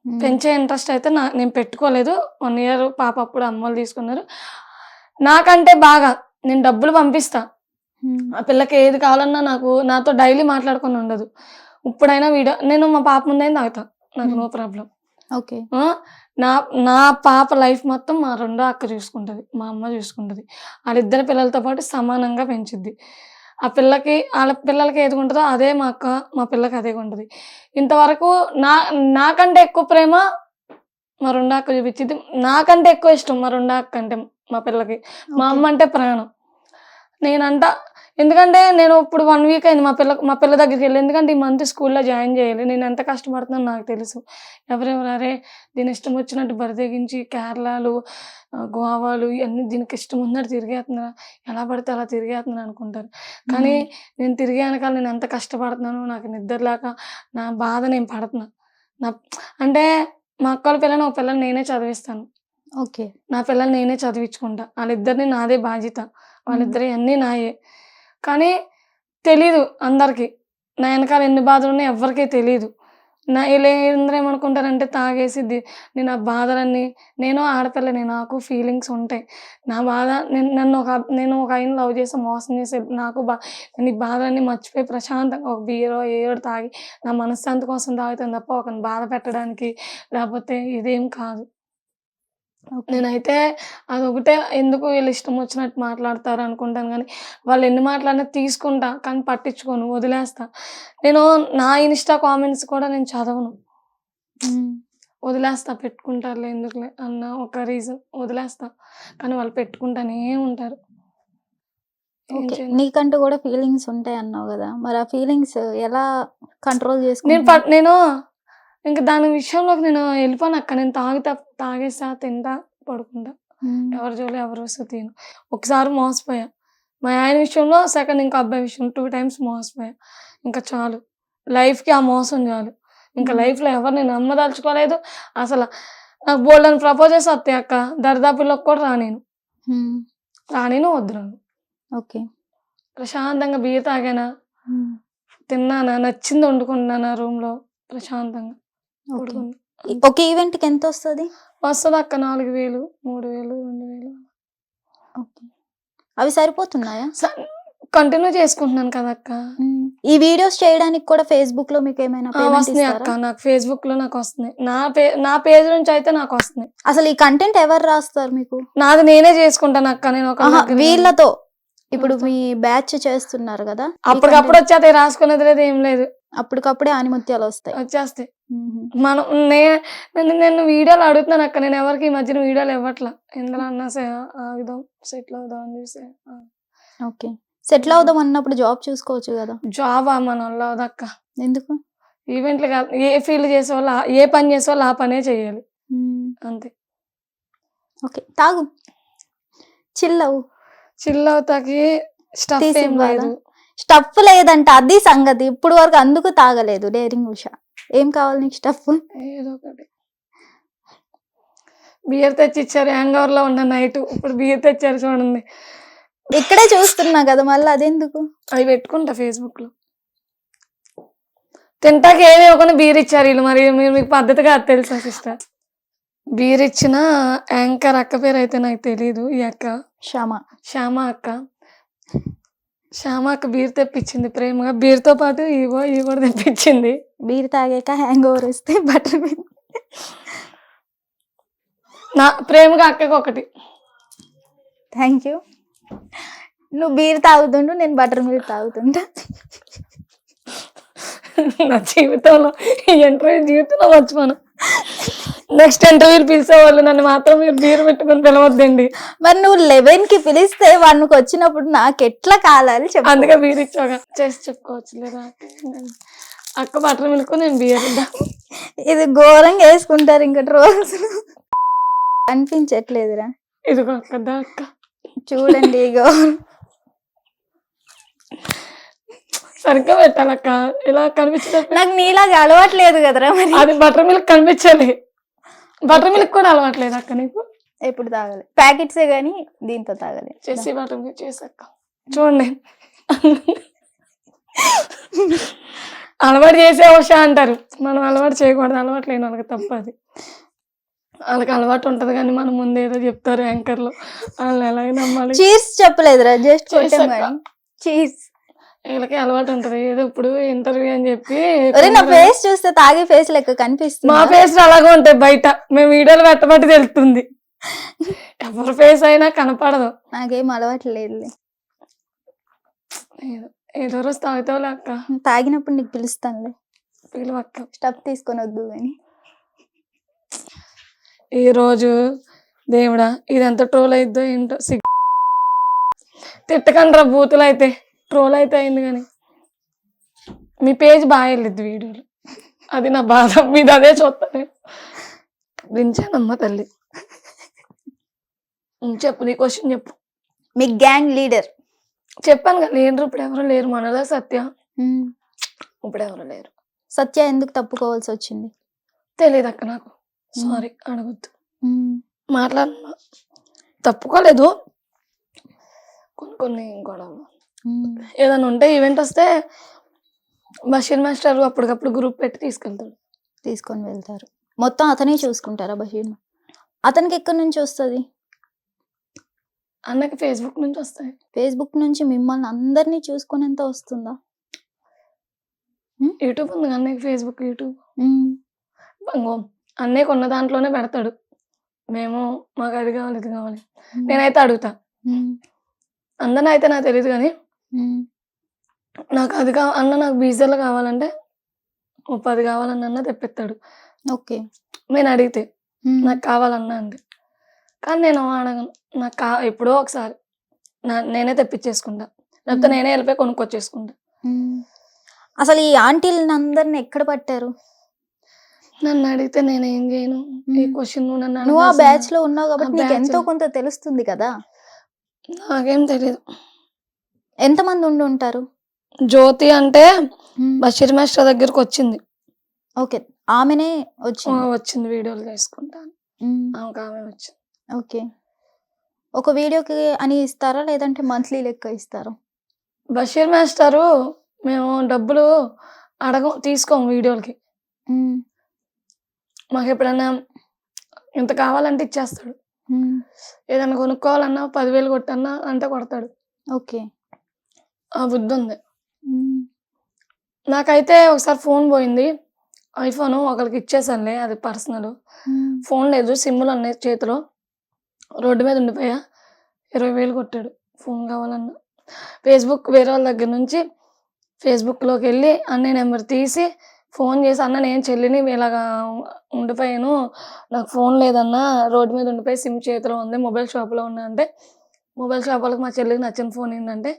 పెంచే ఇంట్రెస్ట్ అయితే నేను పెట్టుకోలేదు. 1 year పాప అప్పుడు అమ్మోళ్ళు తీసుకున్నారు. నాకంటే బాగా నేను డబ్బులు పంపిస్తా. ఆ పిల్లకి ఏది కావాలన్నా నాతో డైలీ మాట్లాడుకొని ఉండదు. ఇప్పుడైనా నేను మా పాప ముందైనా తాగుతా, నాకు నో ప్రాబ్లం. ఓకే. నా పాప లైఫ్ మొత్తం మా రెండో అక్క చూసుకుంటది, మా అమ్మ చూసుకుంటది. వాళ్ళిద్దరి పిల్లలతో పాటు సమానంగా పెంచుద్ది. ఆ వాళ్ళ పిల్లలకి ఏది ఉంటుందో అదే మా పిల్లకి అదే ఉంటుంది. ఇంతవరకు నాకంటే ఎక్కువ ప్రేమ మా రెండో అక్క చూపించింది. నాకంటే ఎక్కువ ఇష్టం మా రెండో అక్క అంటే మా పిల్లకి. మా అమ్మ అంటే ప్రాణం. నేనంట ఎందుకంటే నేను ఇప్పుడు 1 week అయింది మా పిల్ల దగ్గరికి వెళ్ళి. ఎందుకంటే ఈ మంత్ స్కూల్లో జాయిన్ చేయాలి. నేను ఎంత కష్టపడుతున్నాను నాకు తెలుసు. అరే దీని ఇష్టం వచ్చినట్టు బరితెగించి కేరళలు, గోవాలు ఇవన్నీ దీనికి ఇష్టం ఉన్నట్టు తిరిగేస్తున్నా, ఎలా పడితే అలా తిరిగేస్తున్నా అనుకుంటారు. కానీ నేను తిరిగే వెనకాల నేను ఎంత కష్టపడుతున్నాను, నాకు నిద్ర లేక నా బాధ నేను పడుతున్నా. అంటే మా అక్కల పిల్లని ఒక పిల్లని నేనే చదివిస్తాను. ఓకే. నా పిల్లల్ని నేనే చదివించుకుంటా. వాళ్ళిద్దరిని నాదే బాధ్యత, వాళ్ళిద్దరి అన్నీ నాయే. కానీ తెలీదు అందరికి నా వెనకాల ఎన్ని బాధలు ఉన్నాయో ఎవ్వరికీ తెలీదు. ఇలా అందరూ ఏమనుకుంటారంటే తాగేసి నేను ఆ బాధలన్నీ, నేను ఆడపిల్లని, నాకు ఫీలింగ్స్ ఉంటాయి. నా బాధ నేను ఒక ఆయన లవ్ చేసి మోసం చేసి నాకు నేను ఈ బాధలన్నీ మర్చిపోయి ప్రశాంతంగా ఒక బీరో ఏదో తాగి నా మనశ్శాంతి కోసం తాగుతాను తప్ప ఒకరిని బాధ పెట్టడానికి లేకపోతే ఇదేం కాదు. నేనైతే అదొకటే, ఎందుకు వీళ్ళు ఇష్టం వచ్చినట్టు మాట్లాడతారు అనుకుంటాను. కానీ వాళ్ళు ఎన్ని మాట్లాడినా తీసుకుంటా, కానీ పట్టించుకోను, వదిలేస్తా. నేను నా ఇన్స్టా కామెంట్స్ కూడా నేను చదవను, వదిలేస్తా. పెట్టుకుంటారులే ఎందుకులే అన్న ఒక రీజన్ వదిలేస్తా. కానీ వాళ్ళు పెట్టుకుంటానే ఉంటారు. నీకంటూ కూడా ఫీలింగ్స్ ఉంటాయి అన్నావు కదా, మరి ఆ ఫీలింగ్స్ ఎలా కంట్రోల్ చేసుకుంటా? నేను ఇంకా దాని విషయంలోకి నేను వెళ్ళిపోను అక్క. నేను తాగేస్తా, తింటా, పడుకుంటా. ఎవరి జోలు ఎవరు వస్తే తిను. ఒకసారి మోసపోయా మా ఆయన విషయంలో, సెకండ్ ఇంకా అబ్బాయి విషయం 2 times మోసపోయా. ఇంకా చాలు, లైఫ్కి ఆ మోసం చాలు. ఇంకా లైఫ్లో ఎవరు నేను నమ్మదలుచుకోలేదు. అసలు నాకు బోల్డని ప్రపోజల్స్ వస్తాయి అక్క, దరిదాపుల్లోకి కూడా రానేను వద్దురాను. ఓకే. ప్రశాంతంగా బీర్ తాగానా, తిన్నానా, నచ్చింది వండుకున్నానా రూమ్లో ప్రశాంతంగా. ఒక ఈవెంట్ కి ఎంత వస్తుంది అక్క? 4,000, 3,000, 2,000. అవి సరిపోతున్నాయా? కంటిన్యూ చేసుకుంటున్నాను కదా అక్క. ఈ వీడియోస్ చేయడానికి కూడా ఫేస్బుక్ లో మీకు ఏమైనా వస్తున్నాయి అక్క? నాకు ఫేస్బుక్ లో నాకు వస్తున్నాయి, నా పేజ్ నుంచి అయితే నాకు వస్తున్నాయి. అసలు ఈ కంటెంట్ ఎవరు రాస్తారు మీకు? నాది నేనే చేసుకుంటాను అక్క. నేను వీళ్ళతో ఇప్పుడు మీ బ్యాచ్ చేస్తున్నారు కదా, అప్పటికప్పుడు వచ్చేది, రాసుకునేది లేదు, ఏం లేదు. అప్పటికప్పుడే ఆనిముత్యాలు వచ్చేస్తాయి. నేను వీడియోలు అడుగుతున్నాను అక్క. నేను ఎవరికి ఈ మధ్యన వీడియోలు ఇవ్వట్లా. ఎందులో అన్నా ఆగుదాం, సెటిల్ అవుదాం అని చూసే. ఓకే. సెటిల్ అవుదాం అన్నప్పుడు జాబ్ చూసుకోవచ్చు కదా. జాబ్ మన వల్ల అవదక్క. ఎందుకు? ఈవెంట్లు కాదు, ఏ ఫీల్డ్ చేసే వాళ్ళు, ఏ పని చేసే వాళ్ళు ఆ పనే చేయాలి, అంతే. ఓకే. తాగు, చిల్ అవుతాకి స్టఫ్ ఏం లేదు. స్టఫ్ లేదంట, అది సంగతి. ఇప్పుడు వరకు అందుకు తాగలేదు డేరింగ్ ఉషా. ఏం కావాలి నీకు స్టఫ్? ఏదో ఒకటి. బియర్ తెచ్చి ఇచ్చారు, హ్యాంగ్ ఓవర్ లో ఉన్న నైట్. ఇప్పుడు బియర్ తెచ్చారు చూడండి, ఇక్కడే చూస్తున్నా కదా, మళ్ళీ అదెందుకు? అవి పెట్టుకుంటా ఫేస్బుక్ లో. తింటాకి ఏమి ఒక బీర్ ఇచ్చారు వీళ్ళు. మరి మీకు పద్ధతిగా అది తెలుసా సిస్టర్? బీర్ ఇచ్చిన యాంకర్ అక్క పేరు అయితే నాకు తెలీదు. ఈ అక్క శ్యామ అక్క. శ్యామ అక్క బీర్ తెప్పించింది ప్రేమగా. బీర్తో పాటు ఇవో కూడా తెప్పించింది. బీర్ తాగాక హ్యాంగ్ ఓవర్ వస్తే బటర్ నా ప్రేమగా అక్కకి ఒకటి. Thank you. నువ్వు బీర్ తాగుతుండు, నేను బటర్ మిల్క్ తాగుతుంటా. నా జీవితంలో ఈ ఇంటర్వ్యూ జీవితంలో మర్చిపోను. నెక్స్ట్ ఇంటర్వ్యూలు పిలిచేవాళ్ళు నన్ను మాత్రం మీరు బీర్ పెట్టుకుని పిలవద్దండి. మరి నువ్వు 11కి పిలిస్తే వాడికి వచ్చినప్పుడు నాకు ఎట్లా కాలాలి చెప్పు. అందుకే బీర్ ఇచ్చాగా చేసి చెప్పుకోవచ్చు లేదా అక్క బటర్ మిల్క్ నేను బీర్. ఇది ఘోరంగా వేసుకుంటారు ఇంకా రోజు అనిపించట్లేదురా. ఇదిగో కదా అక్క చూడండి ఇగో సరిగ్గా పెట్టాలక్క, ఇలా కనిపించలేదు. నాకు నీలాగా అలవాట్లేదు కదరా. మరి అది బటర్ మిల్క్ కనిపించాలి, బటర్ మిల్క్ కూడా అలవాట్లేదు అక్క నీకు. ఎప్పుడు తాగాలి ప్యాకెట్సే గానీ దీంతో తాగాలి. చేసి బటర్ మిల్క్ చేసాక చూడండి అలవాటు చేసే అవసరం అంటారు, మనం అలవాటు చేయకూడదు. అలవాటు లేని వాళ్ళకి తప్పది. వాళ్ళకి అలవాటు ఉంటది కానీ మనం ముందు ఏదో చెప్తారు యాంకర్లు, వాళ్ళని ఎలాగ నమ్మాలి. చీజ్ చెప్పలేదురా, జస్ట్ చీజ్. వీళ్ళకి అలవాటు ఉంటది ఏదో ఇప్పుడు ఇంటర్వ్యూ అని చెప్పి. నా ఫేస్ చూస్తే తాగే ఫేస్ లెక్క కనిపిస్తుంది. మా ఫేస్ అలాగే ఉంటాయి బయట, మేము వీడియోలు పెట్టబట్టి తెలుస్తుంది. ఎవరి ఫేస్ అయినా కనపడదు. నాకేం అలవాటు లేదు. ఏదో రోజు తాగుతావులే అక్క. తాగినప్పుడు నీకు పిలుస్తానులే. పిలువక్క, స్టప్ తీసుకొని వద్దు అని. ఈ రోజు దేవుడా ఇదంతా ట్రోల్ అయిద్దో ఏంటో. తిట్టకండి రా బూతులు అయితే, ట్రోల్ అయితే అయింది కానీ మీ పేజ్ బాగా వెళ్ళిద్ది వీడియోలు, అది నా బాధ. మీది అదే చూస్తాను. దించానమ్మ తల్లి. చెప్పు నీ క్వశ్చన్ చెప్పు. మీ గ్యాంగ్ లీడర్ చెప్పాను కదా లేరు, ఇప్పుడు ఎవరు లేరు. మనలో సత్య ఇప్పుడు ఎవరు లేరు. సత్య ఎందుకు తప్పుకోవాల్సి వచ్చింది తెలియదు అక్క నాకు, సారీ అడగద్దు. మాట్లాడినా తప్పుకోలేదు, కొన్ని గొడవలు ఏదైనా ఉంటే ఈవెంట్ వస్తే బషీర్ మాస్టర్ అప్పటికప్పుడు గ్రూప్ పెట్టి తీసుకొని వెళ్తారు. మొత్తం అతనే చూసుకుంటారా బషీర్? అతనికి ఎక్కడి నుంచి వస్తుంది? అన్నకి ఫేస్బుక్ నుంచి వస్తాయి. ఫేస్బుక్ నుంచి మిమ్మల్ని అందరినీ చూసుకునేంత వస్తుందా? యూట్యూబ్ ఉంది అన్నయ్యకి, ఫేస్బుక్ యూట్యూబ్. అన్నయ్యకు ఉన్న దాంట్లోనే పెడతాడు. మేము మాకు అది కావాలి ఇది కావాలి నేనైతే అడుగుతా. అందరిని అయితే నాకు తెలియదు కానీ నాకు అది అన్న నాకు బీజాలు కావాలంటే 10 కావాలన్న అన్న తెప్పిస్తాడు. ఓకే, నేను అడిగితే నాకు కావాలన్నా అంటే, కానీ నేను అడగను. నాకు ఎప్పుడో ఒకసారి నేనే తెప్పించేసుకుంటా, లేకపోతే నేనే వెళ్ళిపోయి కొనుక్కొచ్చేసుకుంటా. అసలు ఈ ఆంటీలను అందరిని ఎక్కడ పట్టారు? నన్ను అడిగితే నేను ఏం చేయను. ఈ క్వశ్చన్ నువ్వు ఆ బ్యాచ్ లో ఉన్నావు కాబట్టి నీకు ఎంతో కొంత తెలుస్తుంది కదా. నాకేం తెలియదు. ఎంతమంది ఉండి ఉంటారు? జ్యోతి అంటే బషీర్ మాస్టర్ దగ్గరకు వచ్చింది. ఓకే, ఆమెనే వచ్చింది వీడియోలు చేసుకుంటాను. ఆమె వచ్చింది. ఓకే, ఒక వీడియోకి అని ఇస్తారా లేదంటే మంత్లీ లెక్క ఇస్తారా? బషీర్ మాస్టరు మేము డబ్బులు తీసుకోము వీడియోలకి. మాకు ఎప్పుడన్నా ఇంత కావాలంటే ఇచ్చేస్తాడు. ఏదైనా కొనుక్కోవాలన్నా 10,000 కొట్టన్నా అంటే కొడతాడు. ఓకే, ఆ బుద్ధి ఉంది. నాకైతే ఒకసారి ఫోన్ పోయింది, ఐఫోన్ ఒకరికి ఇచ్చేసానులే, అది పర్సనల్ ఫోన్ లేదు, సిమ్ములు ఉన్నాయి చేతిలో. రోడ్డు మీద ఉండిపోయా, 20,000 కొట్టాడు ఫోన్ కావాలన్నా. ఫేస్బుక్ వేరే వాళ్ళ దగ్గర నుంచి ఫేస్బుక్లోకి వెళ్ళి అన్నయ్య నెంబర్ తీసి ఫోన్ చేసి, అన్న నేను చెల్లిని ఇలాగా ఉండిపోయాను, నాకు ఫోన్ లేదన్నా, రోడ్డు మీద ఉండిపోయి సిమ్ చేతిలో ఉంది, మొబైల్ షాప్లో ఉన్నా అంటే, మొబైల్ షాప్ వాళ్ళకి మా చెల్లికి నచ్చిన ఫోన్ ఏంటంటే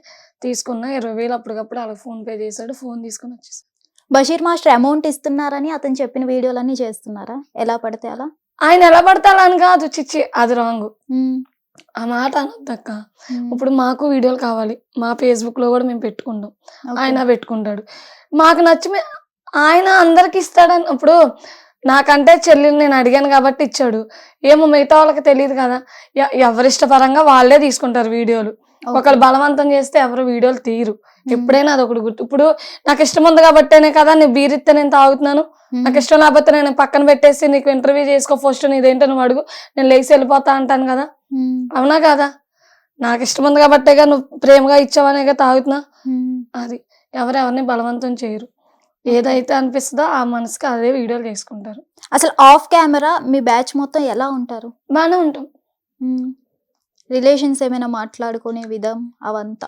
తీసుకున్నా. 20,000 అప్పటికప్పుడు వాళ్ళకి ఫోన్ పే చేశాడు, ఫోన్ తీసుకొని వచ్చేసాడు. బషీర్ మాస్టర్ అమౌంట్ ఇస్తున్నారని అతను చెప్పిన వీడియోలన్నీ చేస్తున్నారా? ఎలా పడితే అలా? ఆయన ఎలా పడతారా అని కాదు, చిచ్చి అది రాంగ్. ఆ మాట అనొద్దక్క. ఇప్పుడు మాకు వీడియోలు కావాలి, మా ఫేస్బుక్ లో కూడా మేము పెట్టుకుంటాం, ఆయన పెట్టుకుంటాడు. మాకు నచ్చి ఆయన అందరికి ఇస్తాడని. ఇప్పుడు నాకంటే చెల్లిని నేను అడిగాను కాబట్టి ఇచ్చాడు, ఏమో మిగతా వాళ్ళకి తెలియదు కదా. ఎవరిష్టపరంగా వాళ్ళే తీసుకుంటారు వీడియోలు. ఒకళ్ళు బలవంతం చేస్తే ఎవరు వీడియోలు తీయరు. ఎప్పుడైనా అదొకటి గుర్తు. ఇప్పుడు నాకు ఇష్టం ఉంది కాబట్టేనే కదా నేను బీరిస్తే నేను తాగుతున్నాను. నాకు ఇష్టం లేకపోతే నేను పక్కన పెట్టేసి నీకు ఇంటర్వ్యూ చేసుకో ఫస్ట్, నీదేంటో నువ్వు అడుగు, నేను లేచి వెళ్ళిపోతా అంటాను కదా. అవునా కదా? నాకు ఇష్టం ఉంది కాబట్టేగా, నువ్వు ప్రేమగా ఇచ్చావనేగా తాగుతున్నా. అది ఎవరెవరిని బలవంతం చేయరు. ఏదైతే అనిపిస్తుందో ఆ మనసుకి అదే వీడియోలు చేసుకుంటారు. అసలు ఆఫ్ కెమెరా మీ బ్యాచ్ మొత్తం ఎలా ఉంటారు? బాగానే ఉంటాం. రిలేషన్స్ ఏమైనా మాట్లాడుకునే విధం అవంతా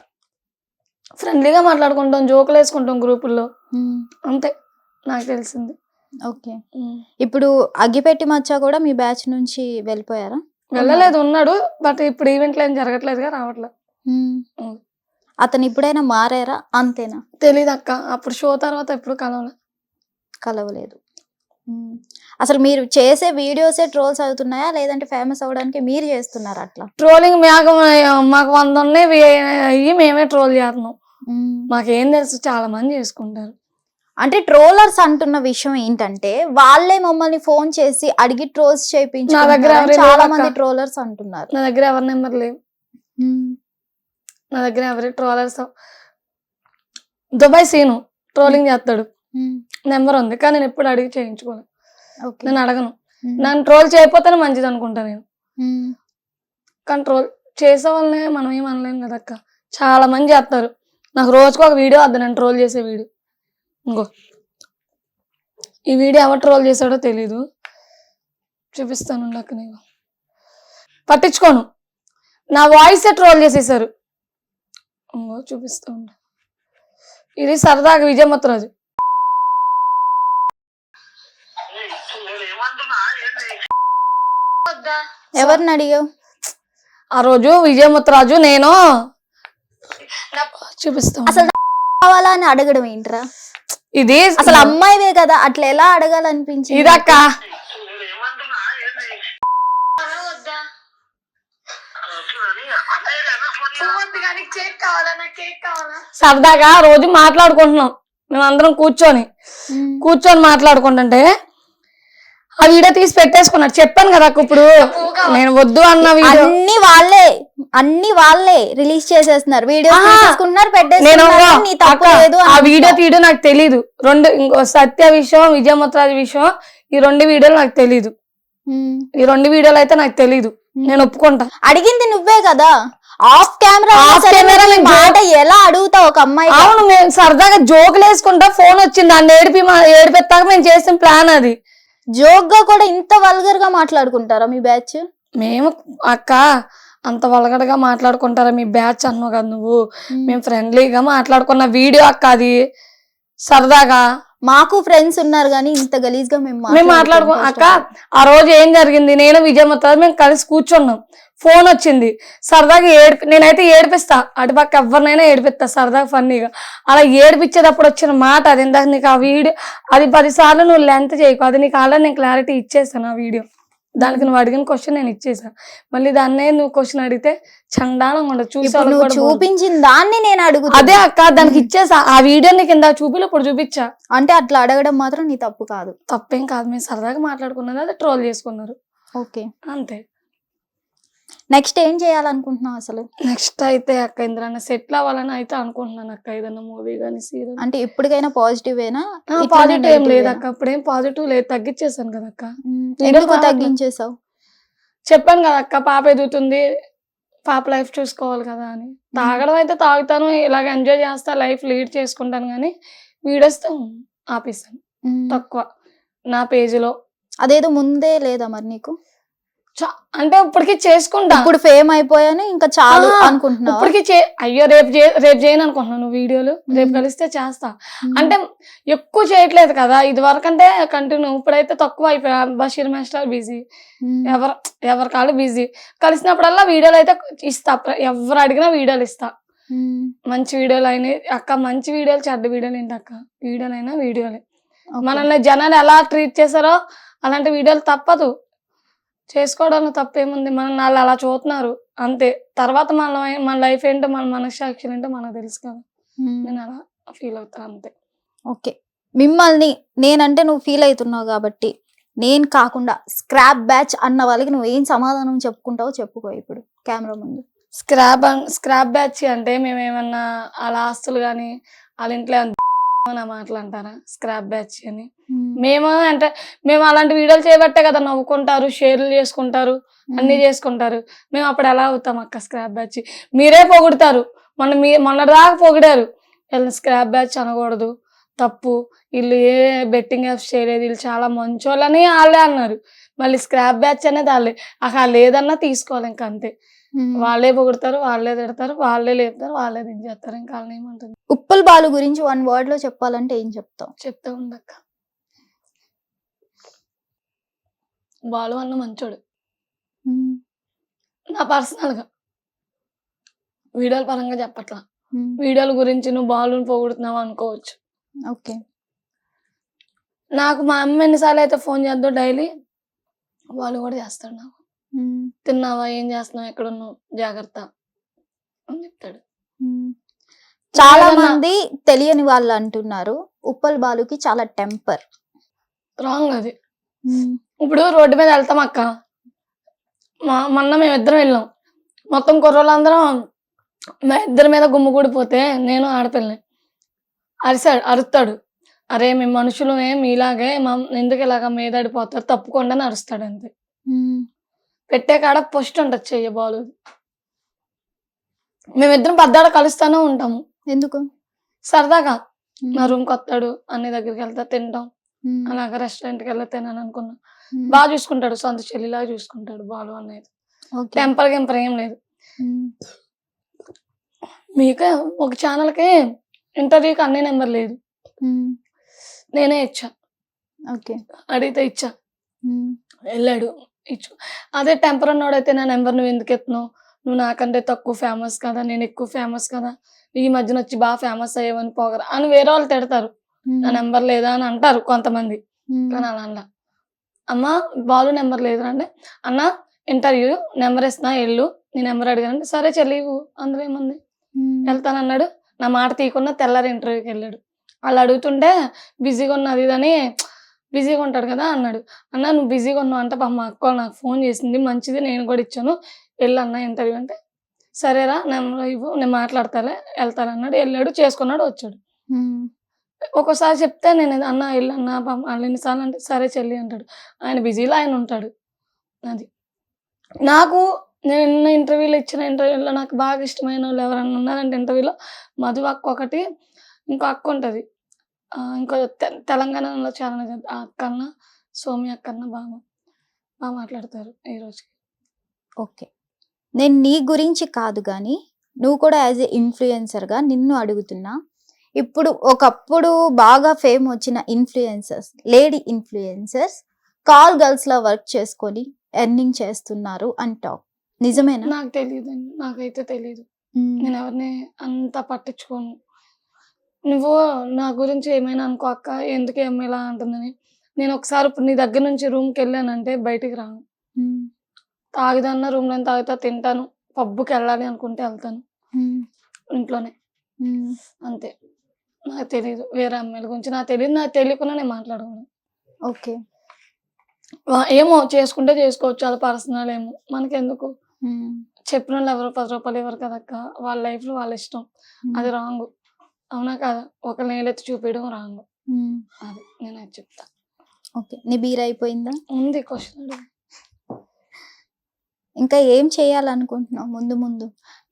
ఫ్రెండ్లీగా మాట్లాడుకుంటాం, జోకులు వేసుకుంటాం గ్రూపుల్లో, అంతే నాకు తెలిసింది. ఓకే. ఇప్పుడు అగ్గిపెట్టి మచ్చ కూడా మీ బ్యాచ్ నుంచి వెళ్ళిపోయారా? వెళ్ళలేదు, ఉన్నాడు. బట్ ఇప్పుడు ఈవెంట్లు ఏం జరగట్లేదుగా, రావట్లేదు. అతను ఇప్పుడైనా మారారా? అంతేనా? తెలీదు అక్క, అప్పుడు షో తర్వాత ఎప్పుడు కలవలేదు. అసలు మీరు చేసే వీడియోసే ట్రోల్స్ అవుతున్నాయా లేదంటే ఫేమస్ అవడానికి మీరు చేస్తున్నారా? అట్లా ట్రోలింగ్ మాకు 100 అయ్యి మేమే ట్రోల్ చేస్తున్నాం. మాకేం తెలుసు, చాలా మంది చేసుకుంటారు. అంటే ట్రోలర్స్ అంటున్న విషయం ఏంటంటే వాళ్ళే మమ్మల్ని ఫోన్ చేసి అడిగి ట్రోల్స్ చేయించుకుంటున్నారు చాలా మంది ట్రోలర్స్ అంటున్నారు. నా దగ్గర ఎవరి నెంబర్ లేవు. నా దగ్గర ఎవరి ట్రోలర్స్ దుబాయ్ సీను ట్రోలింగ్ చేస్తాడు, నెంబర్ ఉంది, కానీ నేను ఎప్పుడు అడిగి చేయించుకోను. నేను అడగను. నన్ను ట్రోల్ చేయకపోతేనే మంచిది అనుకుంటా నేను. కానీ ట్రోల్ చేసే వాళ్ళనే మనం ఏం అనలేము కదక్క. చాలా మంది చేస్తారు. నాకు రోజుకు ఒక వీడియో వద్దు, నేను ట్రోల్ చేసే వీడియో. ఇంకో ఈ వీడియో ఎవరు ట్రోల్ చేశాడో తెలీదు, చూపిస్తాను నాకు. నేను పట్టించుకోను, నా వాయిసే ట్రోల్ చేసేసారు. ఇంకో చూపిస్తా ఉండ. ఇది సరదాగా విజయముత్తరాజు. ఎవరిని అడిగావు ఆ రోజు? విజయముత్తరాజు నేను చూపిస్తాను. అసలు కావాలా అని అడగడం ఏంట్రా? ఇది అసలు అమ్మాయివే కదా, అట్లా ఎలా అడగాలనిపించింది? ఇదక్క సరదాగా రోజు మాట్లాడుకుంటున్నాం మేమందరం కూర్చొని మాట్లాడుకుంటుంటే ఆ వీడియో తీసి పెట్టేసుకున్నాడు. చెప్పాను కదా ఇప్పుడు నేను వద్దు అన్న వీడియో అన్ని వాళ్ళే రిలీజ్ చేసేస్తున్నారు, వీడియో నేను ఆ వీడియో తీయడం నాకు తెలీదు. ఇంకో సత్య విషయం, విజయముత్తరాజు విషయం, ఈ 2 వీడియోలు నాకు తెలీదు. ఈ 2 వీడియోలు అయితే నాకు తెలీదు, నేను ఒప్పుకుంటా. అడిగింది నువ్వే కదా ఆఫ్ కెమెరా మాట ఎలా అడుగుతావు ఒక అమ్మాయి? అవును, మేము సరదాగా జోకులు వేసుకుంటా. ఫోన్ వచ్చింది, దాన్ని ఏడిపెత్తాక మేము చేసిన ప్లాన్ అది. జోక్ గా కూడా ఇంత వల్గర్ గా మాట్లాడుకుంటారా మీ బ్యాచ్? మేము అక్క అంత వల్గర్ గా మాట్లాడుకుంటారా మీ బ్యాచ్ అన్నావు కదా నువ్వు. మేము ఫ్రెండ్లీగా మాట్లాడుకున్న వీడియో అక్క అది. సరదాగా మాకు ఫ్రెండ్స్ ఉన్నారు కానీ ఇంత గలీజ్ గా మేము మాట్లాడుకో అక్క. ఆ రోజు ఏం జరిగింది, నేను విజయముత్తరాజు మేము కలిసి కూర్చున్నాం. ఫోన్ వచ్చింది, సరదాగా నేనైతే ఏడిపిస్తా, అటుపక్క ఎవరినైనా ఏడిపిస్తా సరదాగా ఫన్నీగా. అలా ఏడిపించేటప్పుడు వచ్చిన మాట అది. ఇందాక నీకు ఆ వీడియో అది 10 సార్లు నువ్వు లెంత్ చేయకు, అది నీకు అలా నేను క్లారిటీ ఇచ్చేసాను. ఆ వీడియో దానికి నువ్వు అడిగిన క్వశ్చన్ నేను ఇచ్చేసా. మళ్ళీ దాన్నే నువ్వు క్వశ్చన్ అడిగితే చండాలంగా ఉండదు. చూపించిన దాన్ని నేను అడుగు అదే అక్క, దానికి ఇచ్చేసా. ఆ వీడియో నీకు ఇందాక ఇప్పుడు చూపించా. అంటే అట్లా అడగడం మాత్రం నీ తప్పు కాదు. తప్పేం కాదు, మేము సరదాగా మాట్లాడుకున్నది, అది ట్రోల్ చేసుకున్నారు. ఓకే, అంతే. నెక్స్ట్ ఏం చేయాలనుకుంటున్నావు అసలు? నెక్స్ట్ అయితే అక్క ఇంద్రాన్న సెటిల్ అవ్వాలని అయితే అనుకుంటున్నాను అక్క. ఏదన్నా మూవీ కానీ సీరియల్. అంటే ఇప్పటికైనా పాజిటివ్ ఏనా? పాజిటివ్ ఏం లేదు అక్క, ఇప్పుడేం పాజిటివ్ లేదు, తగ్గించేసాను కదా అక్క. ఎందుకు తగ్గించేసావు? చెప్పాను కదా అక్క, పాప ఎదుగుతుంది, పాప లైఫ్ చూసుకోవాలి కదా అని. తాగడం అయితే తాగుతాను, ఇలాగ ఎంజాయ్ చేస్తా, లైఫ్ లీడ్ చేసుకుంటాను, కానీ వీడియోస్ ఆపేస్తాను తక్కువ నా పేజీలో. అదేదో ముందే లేదా మరి నీకు? అంటే ఇప్పటికి చేసుకుంటా, ఇప్పుడు ఫేమ్ అయిపోయాను ఇంకా చాలు అనుకుంటున్నా. ఇప్పటికి అయ్యో రేపు చేయను అనుకుంటున్నాను వీడియోలు, రేపు కలిస్తే చేస్తా. అంటే ఎక్కువ చేయట్లేదు కదా ఇది వరకంటే కంటిన్యూ. ఇప్పుడైతే తక్కువ అయిపోయా. బషీర్ మాస్టర్ బిజీ, ఎవరి కాళ్ళు బిజీ. కలిసినప్పుడల్లా వీడియోలు అయితే ఇస్తా, ఎవరు అడిగినా వీడియోలు ఇస్తా. మంచి వీడియోలు అయినాయి అక్క, మంచి వీడియోలు చెడ్డ వీడియోలు ఏంటి అక్క, వీడియోలైనా వీడియోలే. మనల్ని జనాలు ఎలా ట్రీట్ చేశారో అలాంటి వీడియోలు తప్పదు చేసుకోవడంలో, తప్పేముంది. మన వాళ్ళు అలా చూస్తున్నారు అంతే. తర్వాత మన లైఫ్ ఏంటో, మన మనస్సాక్షులు ఏంటో మనకు తెలుసు కదా. నేను అలా ఫీల్ అవుతా అంతే. ఓకే, మిమ్మల్ని నేనంటే నువ్వు ఫీల్ అవుతున్నావు కాబట్టి నేను కాకుండా స్క్రాప్ బ్యాచ్ అన్న వాళ్ళకి నువ్వు ఏం సమాధానం చెప్పుకుంటావో చెప్పుకో ఇప్పుడు కెమెరా ముందు. స్క్రాప్ బ్యాచ్ అంటే మేము ఏమన్నా అలా ఆస్తులు కానీ వాళ్ళ ఇంట్లో నా మాటలు అంటారా స్క్రాప్ బ్యాచ్ అని? మేము అలాంటి వీడియోలు చేయబట్టే కదా నవ్వుకుంటారు, షేర్లు చేసుకుంటారు, అన్ని చేసుకుంటారు. మేము అప్పుడు ఎలా అవుతాం అక్క స్క్రాప్ బ్యాచ్? మీరే పొగుడతారు, మొన్నదాకా పొగిడారు. స్క్రాప్ బ్యాచ్ అనకూడదు, తప్పు, వీళ్ళు ఏ బెట్టింగ్ యాప్స్ చేయలేదు, వీళ్ళు చాలా మంచోళ్ళని వాళ్ళే అన్నారు. మళ్ళీ స్క్రాప్ బ్యాచ్ అనేది వాళ్ళే, అసలు లేదన్నా తీసుకోవాలి, ఇంకా అంతే. వాళ్ళే పొగుడతారు, వాళ్ళే తిడతారు, వాళ్ళే లేపుతారు, వాళ్ళే దించేస్తారు, ఇంకా వాళ్ళని ఏమంటుంది. ఉప్పల్ బాలు గురించి 1 word లో చెప్పాలంటే ఏం చెప్తావు? చెప్తా ఉండక్క, బాలు అన్న మంచోడు. నా పర్సనల్ గా వీడియోల పరంగా చెప్పట్లా, వీడియోల గురించి నువ్వు బాలుని పొగుడుతున్నావు అనుకోవచ్చు. ఓకే. నాకు మా అమ్మ ఎన్నిసార్లు అయితే ఫోన్ చేద్దాం డైలీ, వాళ్ళు కూడా చేస్తాడు నాకు. తిన్నావా, ఏం చేస్తున్నావు, ఎక్కడ ఉన్నావు, జాగ్రత్త అని చెప్తాడు. చాలా మంది తెలియని వాళ్ళు అంటున్నారు ఉప్పల్ బాలుకి చాలా టెంపర్. రాంగ్ అది. ఇప్పుడు రోడ్డు మీద వెళ్తాం అక్క, మొన్న మేమిద్దరం వెళ్ళాం, మొత్తం కుర్రోళ్ళందరం మా ఇద్దరి మీద గుమ్ముగూడిపోతే నేను ఆడపిల్లని అరుస్తాడు, అరే మేము మనుషులమే మీలాగే, ఎందుకు ఇలాగ మీదడిపోతారు, తప్పుకుండా అని అరుస్తాడు అంతే. పెట్టే కాడ పోస్ట్ ఉంటుంది చెయ్య బాలు. మేమిద్దరం పద్దాడ కలుస్తానే ఉంటాము. ఎందుకు? సరదాగా. నా రూమ్కి వస్తాడు, అన్ని దగ్గరికి వెళ్తా, తింటాం, అలాగా రెస్టారెంట్కి వెళ్ళి తినాను అనుకున్నా. బాగా చూసుకుంటాడు, సొంత చెల్లిలాగా చూసుకుంటాడు బాలు అనేది. టెంపర్ గెంపర్ ఏం లేదు. మీకు ఒక ఛానల్కి ఇంటర్వ్యూకి అన్ని నెంబర్ లేదు, నేనే ఇచ్చా. అడిగితే ఇచ్చా, వెళ్ళాడు ఇచ్చు. అదే టెంపర్ అన్నోడైతే నా నెంబర్ నువ్వు ఎందుకు ఎత్తున్నావు, నువ్వు నాకంటే తక్కువ ఫేమస్ కదా, నేను ఎక్కువ ఫేమస్ కదా, ఈ మధ్యన వచ్చి బాగా ఫేమస్ అయ్యేవని పోగరా అని వేరే వాళ్ళు తిడతారు. నా నెంబర్ లేదా అని అంటారు కొంతమంది, కానీ అలా అలా అమ్మ బాలు నెంబర్ లేదు అంటే, అన్న ఇంటర్వ్యూ నెంబర్ ఇస్తున్నా వెళ్ళు, నీ నెంబర్ అడిగానంటే సరే చెల్లివు, అందులో ఏముంది, వెళ్తానన్నాడు. నా మాట తీయకుండా తెల్లారి ఇంటర్వ్యూకి వెళ్ళాడు. వాళ్ళు అడుగుతుంటే బిజీగా ఉన్నది ఇదని, బిజీగా ఉంటాడు కదా అన్నాడు. అన్న నువ్వు బిజీగా ఉన్నావు అంటే మా అక్క నాకు ఫోన్ చేసింది, మంచిది, నేను కూడా ఇచ్చాను, వెళ్ళు అన్న ఇంటర్వ్యూ అంటే, సరేరా నెంబర్ ఇవ్వు నేను మాట్లాడతాలే, వెళ్తానన్నాడు. వెళ్ళాడు, చేసుకున్నాడు, వచ్చాడు. ఒక్కోసారి చెప్తే నేను అన్న వెళ్ళు అన్న వాళ్ళు ఎన్నిసార్లు అంటే సరే చెల్లి అంటాడు. ఆయన బిజీలో ఆయన ఉంటాడు. అది నాకు నేను ఎన్న ఇంటర్వ్యూలు ఇచ్చిన ఇంటర్వ్యూలో నాకు బాగా ఇష్టమైన వాళ్ళు ఎవరన్నా ఉన్నారంటే ఇంటర్వ్యూలో మధు అక్క ఒకటి, ఇంకో అక్క ఉంటుంది, ఇంకో తెలంగాణలో చాలా ఆ అక్కన్న సోమి అక్కన్న బాగా మాట్లాడతారు ఈ రోజుకి. ఓకే, నేను నీ గురించి కాదు కానీ నువ్వు కూడా యాజ్ ఏ ఇన్ఫ్లుయెన్సర్గా నిన్ను అడుగుతున్నా. ఇప్పుడు ఒకప్పుడు బాగా ఫేమ్ వచ్చిన influencers, lady influencers call girls లా వర్క్ చేసుకొని ఎర్నింగ్ చేస్తున్నారు అంటావు, నిజమేనా? నాకు తెలియదు, నాకైతే తెలియదు, నేను ఎవరిని అంత పట్టించుకోను. నువ్వు నా గురించి ఏమైనా అనుకో అక్క, ఎందుకు ఏమో ఇలా అంటుందని. నేను ఒకసారి ఇప్పుడు నీ దగ్గర నుంచి రూమ్కి వెళ్ళానంటే బయటికి రాను, తాగిదన్నా రూమ్లో తాగుతా, తింటాను, పబ్బుకి వెళ్ళాలి అనుకుంటే వెళ్తాను, ఇంట్లోనే అంతే. నాకు తెలియదు వేరే అమ్మాయిల గురించి, నాకు తెలియదు, నాకు తెలియకుండా నేను మాట్లాడకూడదు. ఓకే, ఏమో చేసుకుంటే చేసుకోవచ్చు, అది పర్సనల్, ఏమో మనకెందుకు. చెప్పిన వాళ్ళు ఎవరు 10 రూపాయలు ఇవ్వరు కదక్క, వాళ్ళ లైఫ్లో వాళ్ళ ఇష్టం, అది రాంగ్, అవునా కదా, ఒకరిని ఏలెత్తి చూపించడం రాంగ్, అది నేను అది చెప్తా. ఓకే, నీ బీర్ అయిపోయిందా? ఉంది, క్వశ్చన్ ఇంకా ఏం చేయాలనుకుంటున్నావు ముందు ముందు?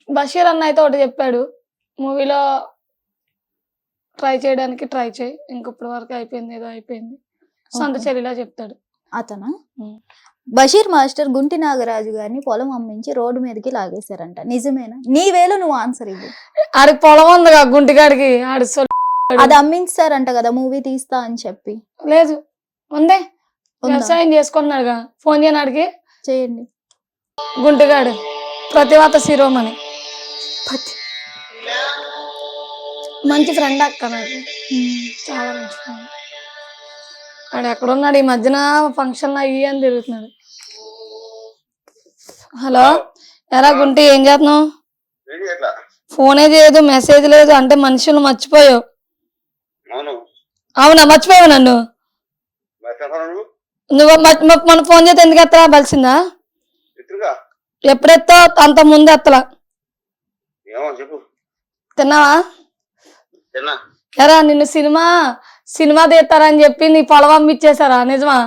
బషీర్ అన్న అయితే ఒకటి చెప్పాడు, మూవీలో ట్రై చేయడానికి ట్రై చేయి, ఇంకొప్పటి వరకు అయిపోయింది, ఏదో అయిపోయింది, సొంత చెల్లిలా చెప్తాడు అతను. బషీర్ మాస్టర్ గుంటి నాగరాజు గారిని పొలం అమ్మించి రోడ్డు మీదకి లాగేశారంట, నిజమేనా? నీ వేలో నువ్వు ఆన్సర్ ఇవ్వు. ఆడికి పొలం ఉందిగా గుంటిగాడికి, ఆడి అది అమ్మించారంట కదా మూవీ తీస్తా అని చెప్పి. లేదు, ఉందే, వ్యవసాయం చేసుకుంటున్నాడుగా, ఫోన్ చేయని ఆడికి, చేయండి. గుంటిగాడు ప్రతివాత శిరోమణి, మంచి ఫ్రెండ్ అక్క నాకు, చాలా మంచి ఫ్రెండ్. ఆడు ఎక్కడున్నాడు, ఈ మధ్యన ఫంక్షన్ అయ్యి అని తిరుగుతున్నాడు. హలో, ఎరా గుంటి ఏం చేస్తున్నావు? ఫోనే చేయదు, మెసేజ్ లేదు, అంటే మనుషులు మర్చిపోయావు. అవునా, మర్చిపోయావు నన్ను? నువ్వు మన ఫోన్ చేస్తే ఎందుకు ఎత్తలా, బలిసిందా? ఎప్పుడెత్తావు, అంత ముందు ఎత్తలా. తిన్నావా? ఎరా నిన్ను సినిమా తీస్తారని చెప్పి నీ పొలం అమ్మిచ్చేసారా, నిజమా?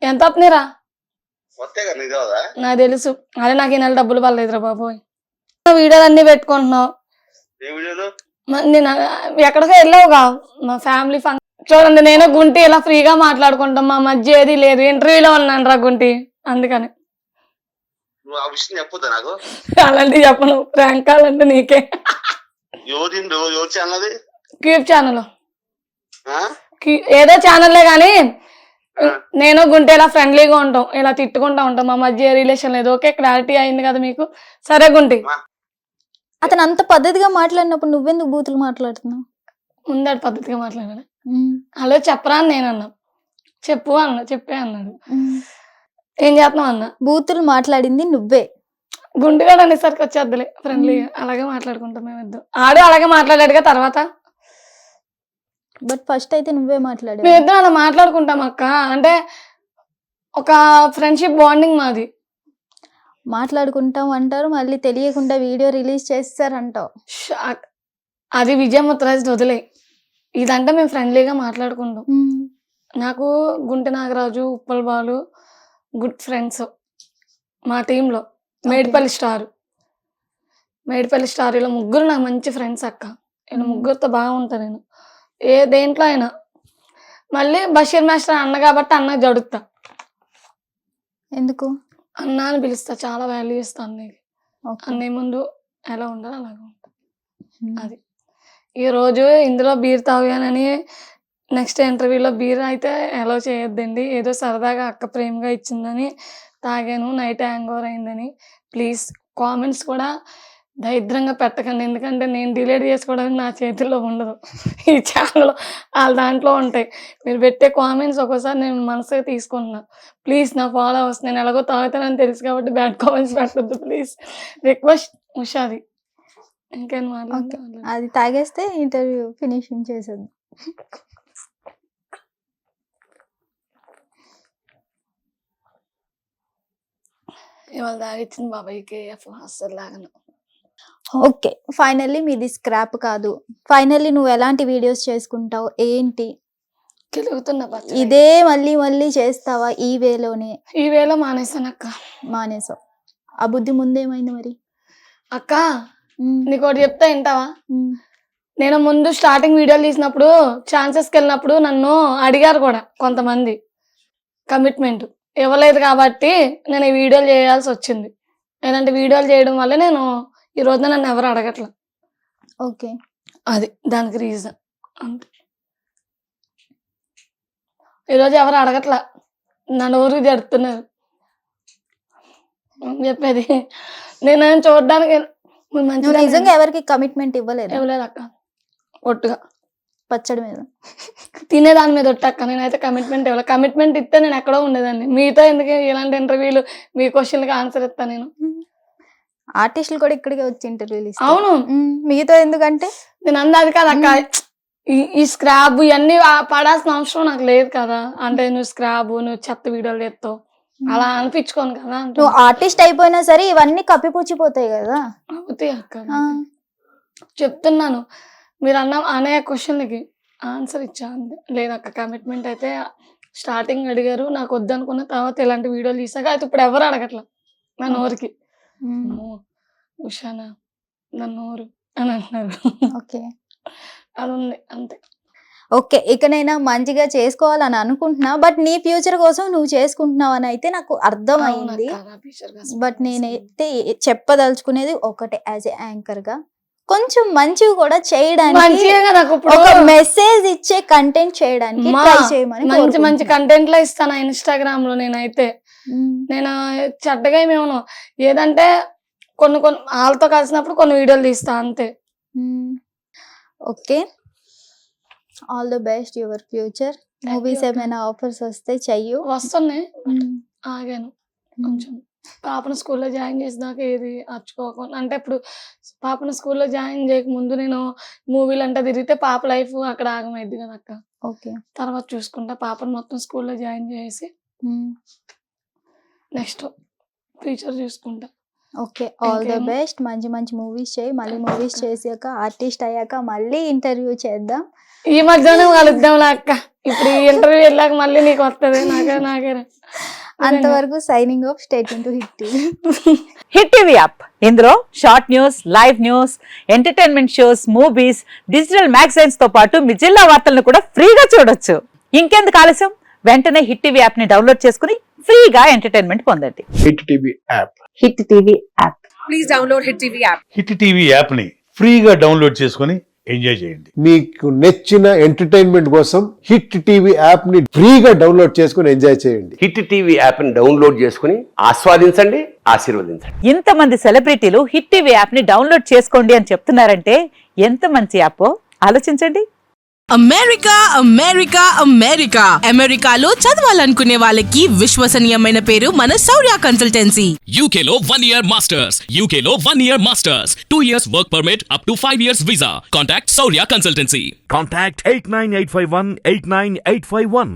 ఎంత వస్తున్నాయిరా? నాకు తెలుసు, అదే నాకు ఈ నెల డబ్బులు పర్లేదురా బాబోయ్. వీడియోలు అన్ని పెట్టుకుంటున్నావు. నేను ఎక్కడికో వెళ్ళావుగా మా ఫ్యామిలీ ఫంక్షన్. చూడండి నేను గుంటి ఇలా ఫ్రీగా మాట్లాడుకుంటాం, మా మధ్య ఏది లేదు. ఇంటర్వ్యూలో ఉన్నాను రా గుంటి, అందుకని అలాంటివి చెప్పను. ప్రాంక్ కావాలంటే నీకే. క్యూబ్ ఛానల్ ఏదో ఛానల్లే గానీ నేను గుంటే ఇలా ఫ్రెండ్లీగా ఉంటాం, ఇలా తిట్టుకుంటా ఉంటాం, మా మధ్య రిలేషన్ లేదు. ఓకే, క్లారిటీ అయింది కదా మీకు? సరే గుంటి. అతను అంత పద్ధతిగా మాట్లాడినప్పుడు నువ్వెందుకు బూతులు మాట్లాడుతున్నావు? ముందాడు పద్ధతిగా మాట్లాడాడు. హలో చెప్పరా అని నేను అన్నా. చెప్పు అన్నా. చెప్పే అన్నాడు. ఏం చేస్తున్నావు అన్న. బూతులు మాట్లాడింది నువ్వే. గుంటిగాడు అనేసరికి వచ్చేద్దులే ఫ్రెండ్లీగా. అలాగే మాట్లాడుకుంటాం మేమిద్దరు. ఆడు అలాగే మాట్లాడాడుగా తర్వాత. బట్ ఫస్ట్ అయితే నువ్వే మాట్లాడావు. మేమిద్దరం అలా మాట్లాడుకుంటాం అక్క. అంటే ఒక ఫ్రెండ్షిప్ బాండింగ్ మాది. మాట్లాడుకుంటాం అంటారు, మళ్ళీ తెలియకుండా వీడియో రిలీజ్ చేస్తారంటావు. అది విజయ్ ముత్తరాజ్ వదిలే. ఇదంటే మేము ఫ్రెండ్లీగా మాట్లాడుకుంటాం. నాకు గుంటె నాగరాజు, ఉప్పల్ బాలు గుడ్ ఫ్రెండ్స్ మా టీంలో. మేడిపల్లి స్టార్ ఇలా ముగ్గురు నాకు మంచి ఫ్రెండ్స్ అక్క. ఇలా ముగ్గురితో బాగుంటా నేను ఏ దేంట్లో అయినా. మళ్ళీ బషీర్ మాస్టర్ అన్న కాబట్టి అన్న జడుతా. ఎందుకు అన్న అని పిలుస్తా, చాలా వాల్యూ ఇస్తా అన్నయ్యకి. అన్నయ్య ముందు ఎలా ఉండాలో అలాగే ఉంటా. అది ఈరోజు ఇందులో బీర్ తాగానని నెక్స్ట్ ఇంటర్వ్యూలో బీర్ అయితే అలౌ చేయొద్దండి. ఏదో సరదాగా అక్క ప్రేమగా ఇచ్చిందని తాగాను, నైట్ హ్యాంగ్ ఓవర్ అయిందని. ప్లీజ్ కామెంట్స్ కూడా దరిద్రంగా పెట్టకండి, ఎందుకంటే నేను డిలీట్ చేసుకోవడానికి నా చేతుల్లో ఉండదు. ఈ ఛానల్ వాళ్ళ దాంట్లో ఉంటాయి. మీరు పెట్టే కామెంట్స్ ఒక్కోసారి నేను మనసుగా తీసుకుంటున్నా. ప్లీజ్ నా ఫాలోవర్స్, నేను ఎలాగో తాగుతానని తెలుసు కాబట్టి బ్యాడ్ కామెంట్స్ పెట్టద్దు ప్లీజ్. రిక్వెస్ట్ ఉషాది. ఇంకేం మాట్లాడుతుంది. అది తాగేస్తే ఇంటర్వ్యూ ఫినిషింగ్ చేసేది. ఇవాళ తాగిచ్చింది బాబాయ్కి అస్సలు లాగను. ఓకే, ఫైనల్లీ మీది స్క్రాప్ కాదు. ఫైనల్లీ నువ్వు ఎలాంటి వీడియోస్ చేసుకుంటావు ఏంటి? ఇదే మళ్ళీ చేస్తావా ఈ వేలోనే? ఈ వేలో మానేసాను అక్క. మానేసావు. ఆ బుద్ధి ముందేమైంది మరి? అక్క నీకు ఒకటి చెప్తా, వింటావా? నేను ముందు స్టార్టింగ్ వీడియోలు తీసినప్పుడు ఛాన్సెస్కి వెళ్ళినప్పుడు నన్ను అడిగారు కూడా కొంతమంది. కమిట్మెంట్ ఇవ్వలేదు కాబట్టి నేను ఈ వీడియోలు చేయాల్సి వచ్చింది. లేదంటే వీడియోలు చేయడం వల్ల నేను ఈ రోజున నన్ను ఎవరు అడగట్లా. ఓకే, అది దానికి రీజన్. అంతే, ఈరోజు ఎవరు అడగట్లా, నన్ను ఊరికి జడుతున్నారు చెప్పేది. నేను చూడడానికి నిజంగా ఎవరికి కమిట్మెంట్ ఇవ్వలేదు అక్క. ఒట్టుగా పచ్చడి మీద తినేదాని మీద ఒట్టక్క. నేనైతే కమిట్మెంట్ ఇవ్వలేదు. కమిట్మెంట్ ఇస్తే నేను ఎక్కడో ఉండేదాన్ని. మీతో ఎందుకు ఇలాంటి ఇంటర్వ్యూలు, మీ క్వశ్చన్కి ఆన్సర్ ఇస్తా నేను. ఆర్టిస్టులు కూడా ఇక్కడికి వచ్చి ఇంటర్వ్యూలు ఇస్తారు. అవును, మీతో ఎందుకంటే నేను అందాది కదా అక్క. ఈ స్క్రాబ్ ఇవన్నీ పడాల్సిన అవసరం నాకు లేదు కదా. అంటే నువ్వు స్క్రాబ్, నువ్వు చెత్త వీడియోలు చేస్తావు అలా అనిపించుకోను కదా. నువ్వు ఆర్టిస్ట్ అయిపోయినా సరే ఇవన్నీ కప్పిపుచ్చిపోతాయి కదా. అవుతాయి అక్క, చెప్తున్నాను. మీరు అనే క్వశ్చన్కి ఆన్సర్ ఇచ్చా అంతే. లేదక్క, కమిట్మెంట్ అయితే స్టార్టింగ్ అడిగారు, నాకు వద్దనుకున్న తర్వాత ఇలాంటి వీడియోలు తీసాక అయితే ఇప్పుడు ఎవరు అడగట్లా నా నోరుకి. ఉషానా నన్ను నోరు అని అంటున్నారు. ఓకే, అది ఉంది అంతే. ఓకే, ఇకనైనా మంచిగా చేసుకోవాలని అనుకుంటున్నా. బట్ నీ ఫ్యూచర్ కోసం నువ్వు చేసుకుంటున్నావు అని అయితే నాకు అర్థమైంది. బట్ నేనైతే చెప్పదలుచుకునేది ఒకటే, యాజ్ ఏ యాంకర్ గా కొంచెం మంచిగా కూడా చేయడానికి, ఒక మెసేజ్ ఇచ్చే కంటెంట్ చేయడానికి ట్రై చేయమని. మంచి మంచి కంటెంట్ లో ఇస్తాను ఇన్స్టాగ్రామ్ లో. నేనైతే నేను చెడ్డగా ఏమేమో, ఏదంటే కొన్ని వాళ్ళతో కలిసినప్పుడు కొన్ని వీడియోలు తీస్తా అంతే. Okay, all the best your future. Movies ఏమైనా ఆఫర్స్ వస్తే చెయ్యు. వస్తున్నాయి, ఆగాను కొంచెం. పాపను స్కూల్లో జాయిన్ చేసినాక ఏది అర్చుకోకుండా, అంటే ఇప్పుడు పాపను స్కూల్లో జాయిన్ చేయక ముందు నేను మూవీలు అంటే తిరిగితే పాప లైఫ్ అక్కడ ఆగమైద్ది కదా అక్క. ఓకే, తర్వాత చూసుకుంటా. పాపను మొత్తం స్కూల్లో జాయిన్ చేసి నెక్స్ట్ ఫ్యూచర్ చూసుకుంటా. Okay, all the best. మంచి మంచి మూవీస్ చేయి. మళ్ళీ మూవీస్ చేసాక ఆర్టిస్ట్ అయ్యాక మళ్ళీ ఇంటర్వ్యూ చేద్దాం. ఈ మధ్యనే కలుద్దాం అక్క. ఇప్పుడు ఈ ఇంటర్వ్యూ వెళ్ళాక మళ్ళీ నీకు వస్తుంది. నాకే అంతవరకు signing off, state to hit TV. Hit TV app, ఇందులో short news, live news, entertainment shows, movies, digital magazines తో పాటు మీ జిల్లా వార్తలను కూడా ఫ్రీగా చూడొచ్చు. ఇంకెందుకు ఆలస్యం, వెంటనే హిట్ టీవీ యాప్ ని డౌన్లోడ్ చేసుకుని ఫ్రీగా ఎంటర్టైన్మెంట్ పొందండి. Hit TV app. Hit TV app. Please download Hit TV app. Hit TV యాప్ని ఫ్రీగా డౌన్లోడ్ చేసుకొని ఎంజాయ్ చేయండి. మీకు నచ్చిన ఎంటర్టైన్మెంట్ కోసం హిట్ టీవీ యాప్ ని ఫ్రీగా డౌన్లోడ్ చేసుకొని ఎంజాయ్ చేయండి. హిట్ టీవీ యాప్ని డౌన్లోడ్ చేసుకుని ఆస్వాదించండి, ఆశీర్వదించండి. ఇంతమంది సెలబ్రిటీలు హిట్ టీవీ యాప్ ని డౌన్లోడ్ చేసుకోండి అని చెప్తున్నారంటే ఎంత మంచి యాప్ ఆలోచించండి. అమెరికా అమెరికా అమెరికా అమెరికాలో చదవాలనుకునే వాళ్ళకి విశ్వసనీయమైన పేరు మన శౌర్య కన్సల్టెన్సీ. UK లో 1 year masters. UK లో 1 year masters. 2 years work permit up to 5 years visa. Contact Saurya Consultancy. Contact 89851 89851.